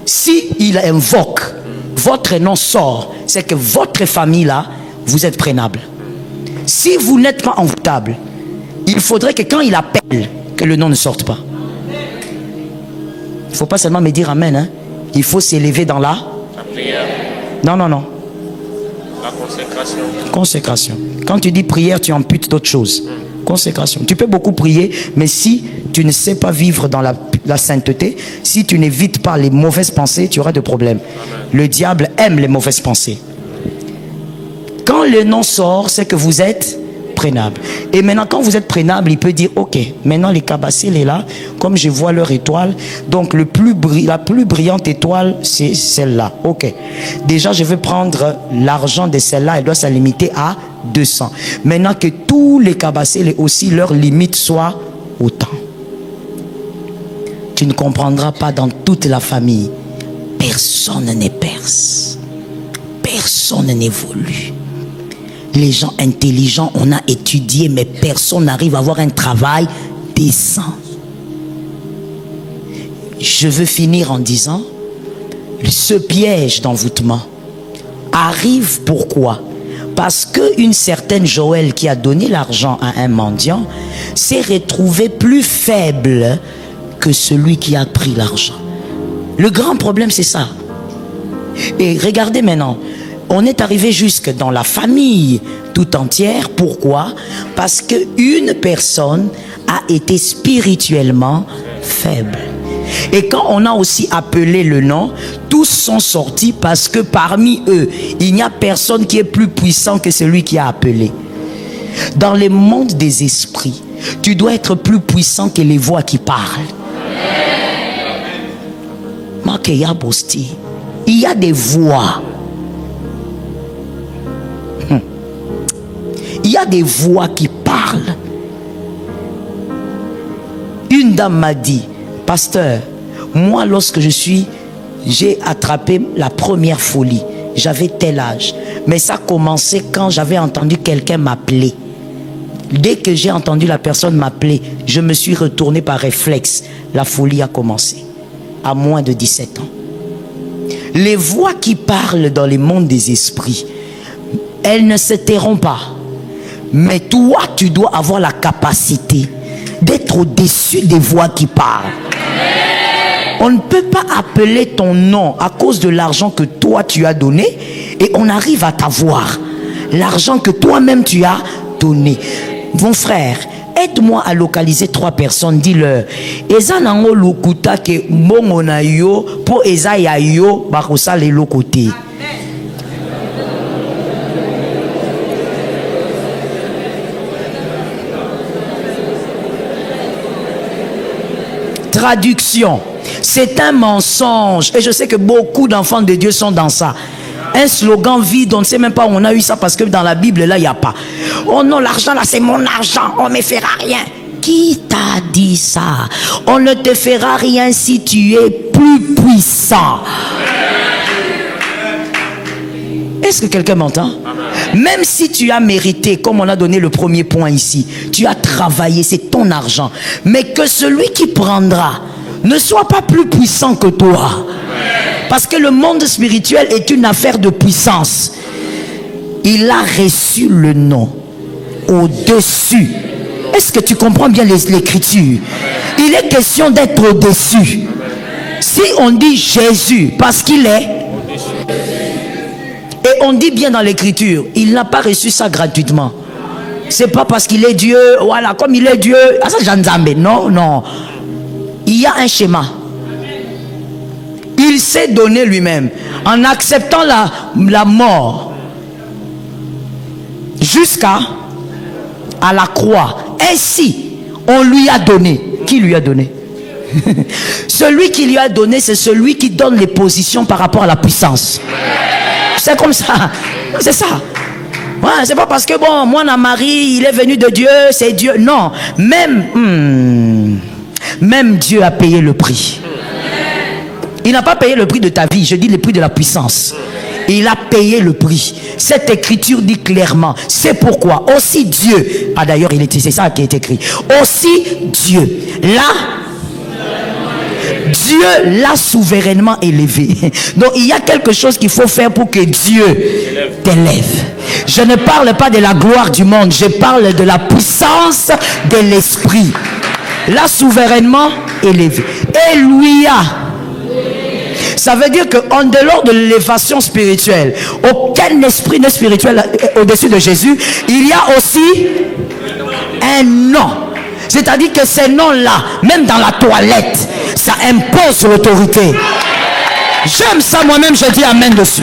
S'il invoque, votre nom sort, c'est que votre famille-là, vous êtes prénable. Si vous n'êtes pas envoûtable, il faudrait que quand il appelle, que le nom ne sorte pas. Il ne faut pas seulement me dire amen. Hein? Il faut s'élever dans la prière. Non. La consécration. Consécration. Quand tu dis prière, tu amputes d'autres choses. Consécration. Tu peux beaucoup prier, mais si tu ne sais pas vivre dans la sainteté, si tu n'évites pas les mauvaises pensées, tu auras des problèmes. Amen. Le diable aime les mauvaises pensées. Quand le nom sort, c'est que vous êtes prénable. Et maintenant, quand vous êtes prénable, il peut dire, ok, maintenant les Kabasele est là, comme je vois leur étoile, donc la plus brillante étoile, c'est celle-là. Ok. Déjà, je vais prendre l'argent de celle-là, elle doit se limiter à 200. Maintenant que tous les Kabasele aussi, leur limite soit autant. Tu ne comprendras pas dans toute la famille. Personne n'est perse. Personne n'évolue. Les gens intelligents, on a étudié, mais personne n'arrive à avoir un travail décent. Je veux finir en disant, ce piège d'envoûtement arrive pourquoi? Parce qu'une certaine Joël qui a donné l'argent à un mendiant s'est retrouvée plus faible que celui qui a pris l'argent. Le grand problème, c'est ça. Et regardez maintenant, on est arrivé jusque dans la famille tout entière. Pourquoi? Parce qu'une personne a été spirituellement faible. Et quand on a aussi appelé le nom, tous sont sortis parce que parmi eux, il n'y a personne qui est plus puissant que celui qui a appelé. Dans le monde des esprits, tu dois être plus puissant que les voix qui parlent. Il y a des voix. Il y a des voix qui parlent. Une dame m'a dit, pasteur, moi lorsque j'ai attrapé la première folie, j'avais tel âge, mais ça a commencé quand j'avais entendu quelqu'un m'appeler. Dès que j'ai entendu la personne m'appeler, je me suis retourné par réflexe. La folie a commencé à moins de 17 ans. Les voix qui parlent dans les mondes des esprits, elles ne se tairont pas. Mais toi, tu dois avoir la capacité d'être au-dessus des voix qui parlent. On ne peut pas appeler ton nom à cause de l'argent que toi tu as donné et on arrive à t'avoir l'argent que toi-même tu as donné. Mon frère, aide-moi à localiser 3 personnes. Dis-leur, eza nango lukuta ke mbongo na yo po eza ya yo bakosala le côté. Traduction, c'est un mensonge. Et je sais que beaucoup d'enfants de Dieu sont dans ça. Un slogan vide, on ne sait même pas où on a eu ça parce que dans la Bible, là, il n'y a pas. Oh non, l'argent, là, c'est mon argent, on ne me fera rien. Qui t'a dit ça? On ne te fera rien si tu es plus puissant. Est-ce que quelqu'un m'entend? Même si tu as mérité, comme on a donné le premier point ici, tu as travaillé, c'est ton argent. Mais que celui qui prendra ne soit pas plus puissant que toi. Parce que le monde spirituel est une affaire de puissance. Il a reçu le nom au-dessus. Est-ce que tu comprends bien l'écriture? Il est question d'être au-dessus. Si on dit Jésus, parce qu'il est, et on dit bien dans l'écriture, il n'a pas reçu ça gratuitement. C'est pas parce qu'il est Dieu, voilà, comme il est Dieu, ah ça j'en non, non. Il y a un schéma. Il s'est donné lui-même en acceptant la mort jusqu'à la croix. Ainsi, on lui a donné. Qui lui a donné? Celui qui lui a donné, c'est celui qui donne les positions par rapport à la puissance. C'est comme ça. C'est ça. Ouais, c'est pas parce que bon, moi, Marie, il est venu de Dieu, c'est Dieu. Non. Même Dieu a payé le prix. Il n'a pas payé le prix de ta vie, je dis le prix de la puissance. Il a payé le prix. Cette écriture dit clairement, c'est pourquoi aussi Dieu, d'ailleurs c'est ça qui est écrit, aussi Dieu, Dieu l'a souverainement élevé. Donc il y a quelque chose qu'il faut faire pour que Dieu t'élève. Je ne parle pas de la gloire du monde, je parle de la puissance de l'esprit. L'a souverainement élevé. Et lui a. Ça veut dire qu'en dehors de l'élévation spirituelle, aucun esprit n'est spirituel au-dessus de Jésus. Il y a aussi un nom. C'est-à-dire que ces noms-là, même dans la toilette, ça impose l'autorité. J'aime ça moi-même, je dis amen dessus.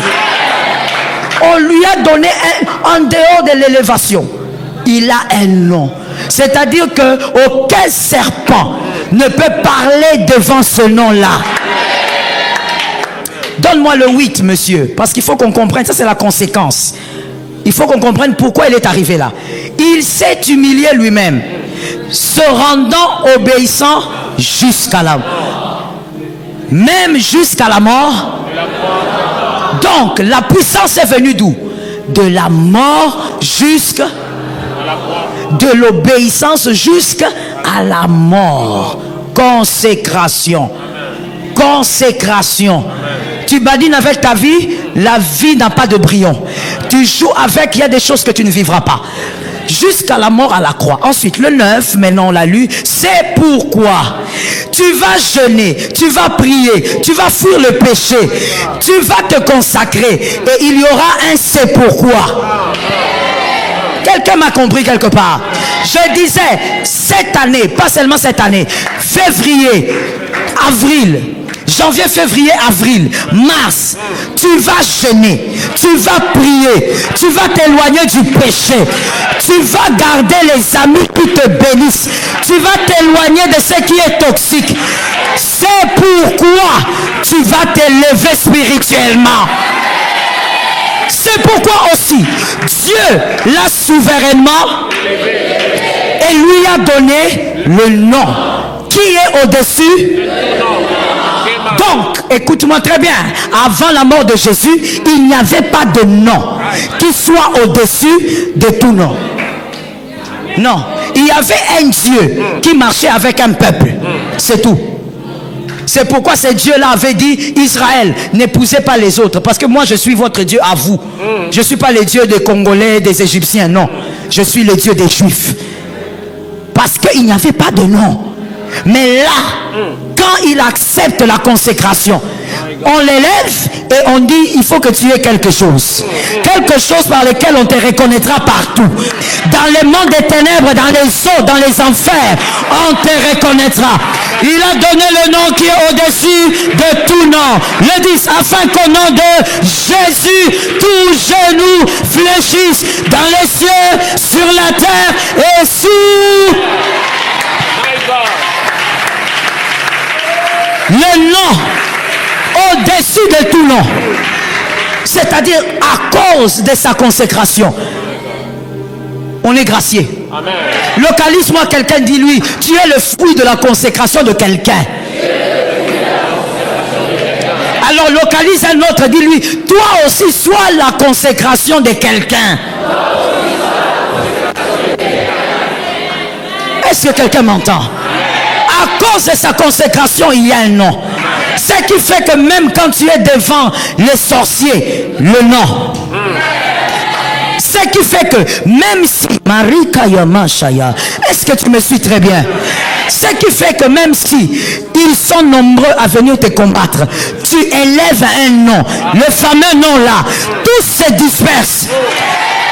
On lui a donné en dehors de l'élévation, il a un nom. C'est-à-dire qu'aucun serpent ne peut parler devant ce nom-là. Donne-moi le 8, monsieur, parce qu'il faut qu'on comprenne, ça c'est la conséquence. Il faut qu'on comprenne pourquoi il est arrivé là. Il s'est humilié lui-même, se rendant obéissant jusqu'à la mort. Même jusqu'à la mort. Donc, la puissance est venue d'où? De la mort jusqu'à de l'obéissance jusqu'à la mort. Consécration. Consécration. Tu badines avec ta vie, la vie n'a pas de brillant. Tu joues avec, il y a des choses que tu ne vivras pas. Jusqu'à la mort à la croix. Ensuite, le 9, maintenant on l'a lu, c'est pourquoi tu vas jeûner, tu vas prier, tu vas fuir le péché, tu vas te consacrer et il y aura un c'est pourquoi. Quelqu'un m'a compris quelque part. Je disais, cette année, pas seulement cette année, février, avril, janvier, février, avril, mars, tu vas jeûner, tu vas prier, tu vas t'éloigner du péché, tu vas garder les amis qui te bénissent, tu vas t'éloigner de ce qui est toxique. C'est pourquoi tu vas t'élever spirituellement. C'est pourquoi aussi Dieu l'a souverainement et lui a donné le nom qui est au-dessus. Donc, écoute-moi très bien, avant la mort de Jésus, il n'y avait pas de nom qui soit au-dessus de tout nom. Non, il y avait un Dieu qui marchait avec un peuple. C'est tout. C'est pourquoi ces dieux-là avaient dit, Israël, n'épousez pas les autres, parce que moi je suis votre Dieu à vous. Je ne suis pas le Dieu des Congolais, des Égyptiens, non. Je suis le Dieu des Juifs. Parce qu'il n'y avait pas de nom. Mais là, quand il accepte la consécration, on l'élève et on dit, il faut que tu aies quelque chose. Quelque chose par lequel on te reconnaîtra partout. Dans le monde des ténèbres, dans les eaux, dans les enfers, on te reconnaîtra. Il a donné le nom qui est au-dessus de tout nom. Le 10, afin qu'au nom de Jésus, tout genou fléchisse dans les cieux, sur la terre et sous le nom au-dessus de tout nom. C'est-à-dire à cause de sa consécration. On est gracié. Amen. Localise-moi quelqu'un, dis-lui, tu es le fruit de la consécration de quelqu'un. Alors localise un autre, dis-lui, toi aussi sois la consécration de quelqu'un. Est-ce que quelqu'un m'entend? À cause de sa consécration, il y a un nom. Ce qui fait que même quand tu es devant les sorciers, le nom. Ce qui fait que même si Marie Kayama Shaya, est-ce que tu me suis très bien? Ce qui fait que même si ils sont nombreux à venir te combattre, tu élèves un nom, le fameux nom là, tous se dispersent.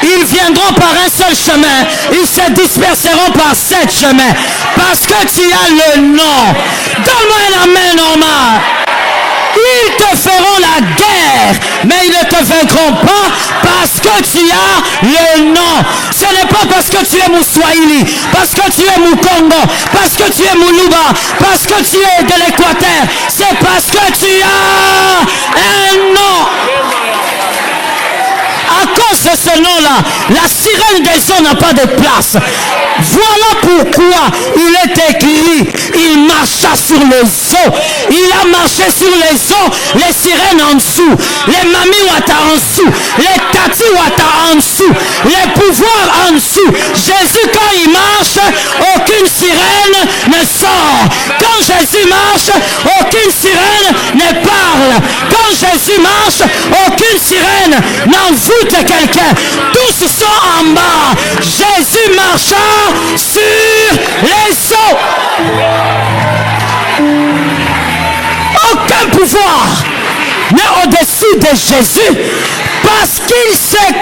Ils viendront par un seul chemin, ils se disperseront par 7 chemins, parce que tu as le nom. Donne-moi un amen normal. Ils te feront la guerre, mais ils ne te vaincront pas parce que tu as le nom. Ce n'est pas parce que tu es Mouswahili, parce que tu es Moukongo, parce que tu es Moulouba, parce que tu es de l'Équateur. C'est parce que tu as un nom. À cause de ce nom-là, la sirène des eaux n'a pas de place. Voilà pourquoi il est écrit, il marcha sur les eaux. Il a marché sur les eaux, les sirènes en dessous, les mamiwata en dessous, les tatiwata en dessous, les pouvoirs en dessous. Jésus, quand il marche, aucune sirène ne sort. Quand Jésus marche, aucune sirène ne parle. Quand Jésus marche, aucune sirène n'envoûte quelqu'un. Tous sont en bas. Jésus marcha sur les eaux. Aucun pouvoir n'est au-dessus de Jésus parce qu'il s'est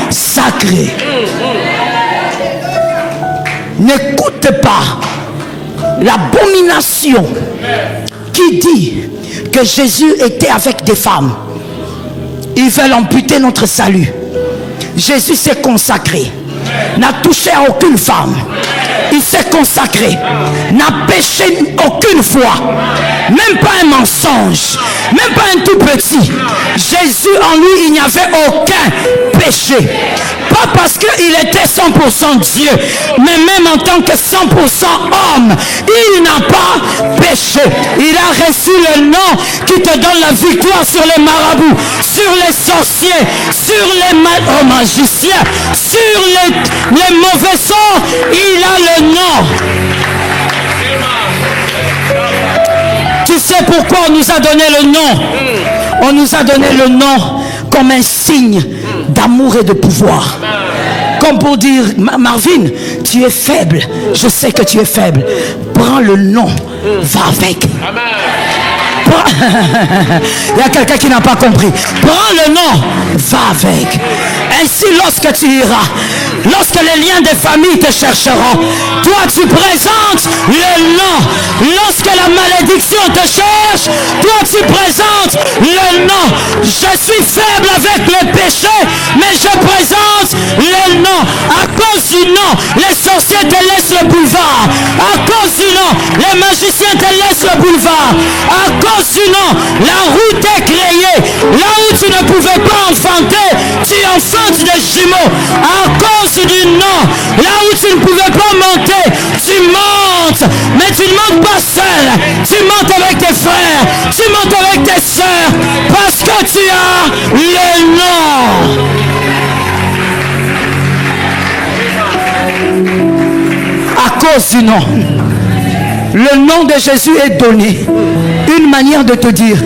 consacré. N'écoute pas l'abomination qui dit que Jésus était avec des femmes. Ils veulent amputer notre salut. Jésus s'est consacré, n'a touché à aucune femme. Il s'est consacré, n'a péché aucune fois, même pas un mensonge, même pas un tout petit. Jésus en lui, il n'y avait aucun péché. Pas parce qu'il était 100% Dieu, mais même en tant que 100% homme, il n'a pas péché. Il a reçu le nom qui te donne la victoire sur les marabouts, sur les sorciers, sur les magiciens, sur les mauvais sorts. Il a le nom. Tu sais pourquoi on nous a donné le nom? On nous a donné le nom comme un signe d'amour et de pouvoir. Comme pour dire, Marvin, tu es faible. Je sais que tu es faible. Prends le nom, va avec. Il y a quelqu'un qui n'a pas compris. Prends le nom, va avec. Ainsi, lorsque tu iras, lorsque les liens de famille te chercheront, toi tu présentes le nom. Lorsque la malédiction te cherche, toi tu présentes le nom. Je suis faible avec le péché, mais je présente le nom. À cause du nom, les sorciers te laissent le boulevard. À cause du nom, les magiciens te laissent le boulevard. À cause du nom, la route est créée. Là où tu ne pouvais pas enfanter, tu enfantes des jumeaux. À cause du nom, là où tu ne pouvais pas monter, tu montes. Mais tu ne montes pas seul. Tu montes avec tes frères. Tu montes avec tes soeurs. Parce que tu as le nom. À cause du nom. Le nom de Jésus est donné. Une manière de te dire,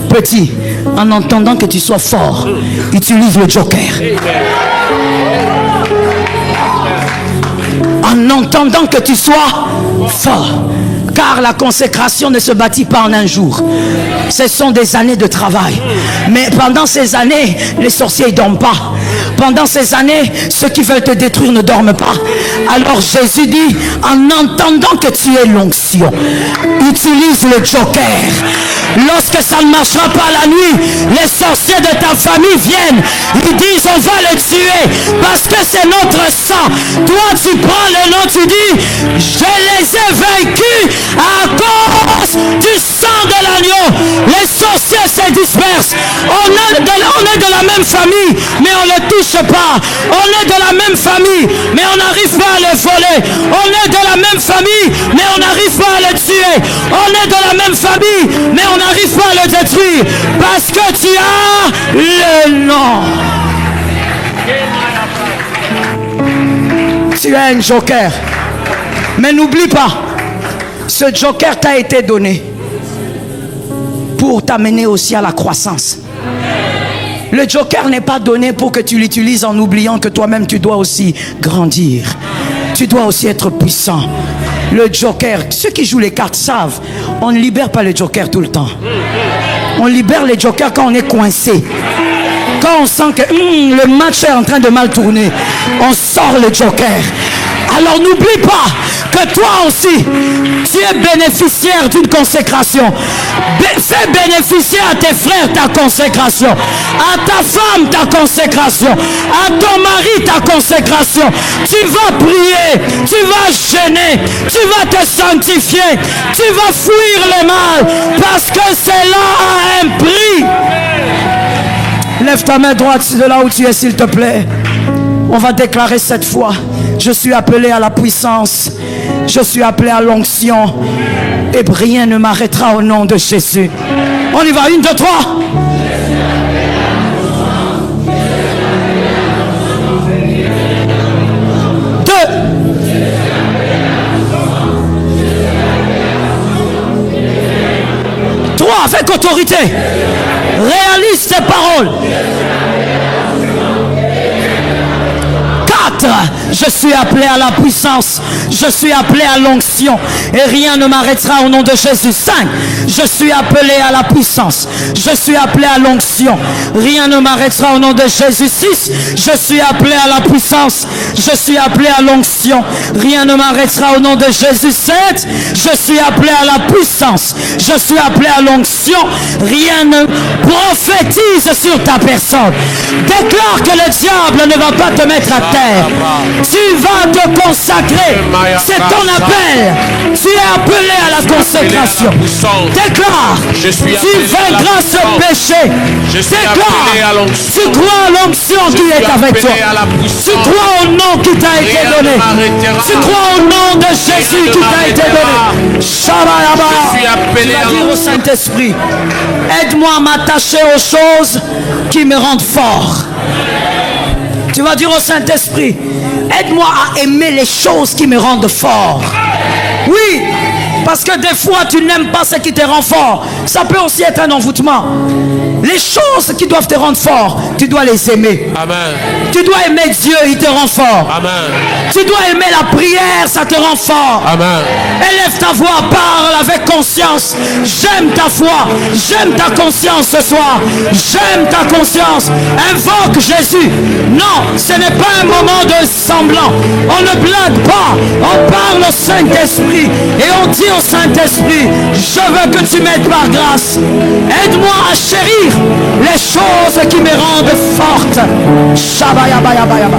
petit, en entendant que tu sois fort, utilise le joker. En entendant que tu sois fort. Car la consécration ne se bâtit pas en un jour. Ce sont des années de travail. Mais pendant ces années, les sorciers ne dorment pas. Pendant ces années, ceux qui veulent te détruire ne dorment pas. Alors Jésus dit, en entendant que tu es l'onction, utilise le joker. Lorsque ça ne marchera pas la nuit, les sorciers de ta famille viennent. Ils disent, on va le tuer parce que c'est notre sang. Toi, tu prends le nom, tu dis, je les ai vaincus à cause du sang de l'agneau. Les sorciers se dispersent. On est de la même famille, mais on ne le touche pas. On est de la même famille, mais on n'arrive pas à le voler. On est de la même famille, mais on n'arrive pas à le tuer. On est de la même famille, mais on n'arrive pas à le détruire. Parce que tu as le nom. Tu as un joker. Mais n'oublie pas, ce joker t'a été donné pour t'amener aussi à la croissance. Le joker n'est pas donné pour que tu l'utilises en oubliant que toi-même tu dois aussi grandir. Tu dois aussi être puissant. Le joker, ceux qui jouent les cartes savent, on ne libère pas le joker tout le temps. On libère les jokers quand on est coincé. Quand on sent que le match est en train de mal tourner, on sort le joker. Alors n'oublie pas que toi aussi, tu es bénéficiaire d'une consécration. Fais bénéficier à tes frères ta consécration, à ta femme ta consécration, à ton mari ta consécration. Tu vas prier, tu vas jeûner, tu vas te sanctifier, tu vas fuir le mal, parce que cela a un prix. Lève ta main droite de là où tu es, s'il te plaît. On va déclarer cette fois, je suis appelé à la puissance, je suis appelé à l'onction, et rien ne m'arrêtera au nom de Jésus. On y va, 1, 2, 3. Avec autorité, réalise ces paroles. 4. Je suis appelé à la puissance, je suis appelé à l'onction, et rien ne m'arrêtera au nom de Jésus. 5. Je suis appelé à la puissance, je suis appelé à l'onction, rien ne m'arrêtera au nom de Jésus. 6. Je suis appelé à la puissance, je suis appelé à l'onction, rien ne m'arrêtera au nom de Jésus. 7. Je suis appelé à la puissance, je suis appelé à l'onction, rien ne prophétise sur ta personne. Déclare que le diable ne va pas te mettre à terre. Tu vas te consacrer, c'est ton appel. Tu es appelé à la consécration. Déclare, tu vaincras ce péché. Déclare, tu crois à l'onction qui est avec toi. Tu crois au nom qui t'a été donné. Tu crois au nom de Jésus qui t'a été donné. Tu vas dire au Saint-Esprit, aide-moi à m'attacher aux choses qui me rendent fort. Tu vas dire au Saint-Esprit, aide-moi à aimer les choses qui me rendent fort. Oui, parce que des fois tu n'aimes pas ce qui te rend fort. Ça peut aussi être un envoûtement. Les choses qui doivent te rendre fort, tu dois les aimer. Amen. Tu dois aimer Dieu, il te rend fort. Amen. Tu dois aimer la prière, ça te rend fort. Amen. Élève ta voix, parle avec conscience. J'aime ta foi, j'aime ta conscience ce soir. J'aime ta conscience. Invoque Jésus. Non, ce n'est pas un moment de semblant. On ne blague pas. On parle au Saint-Esprit et on dit au Saint-Esprit, je veux que tu m'aides par grâce. Aide-moi à chérir les choses qui me rendent forte. Shabayabayaba.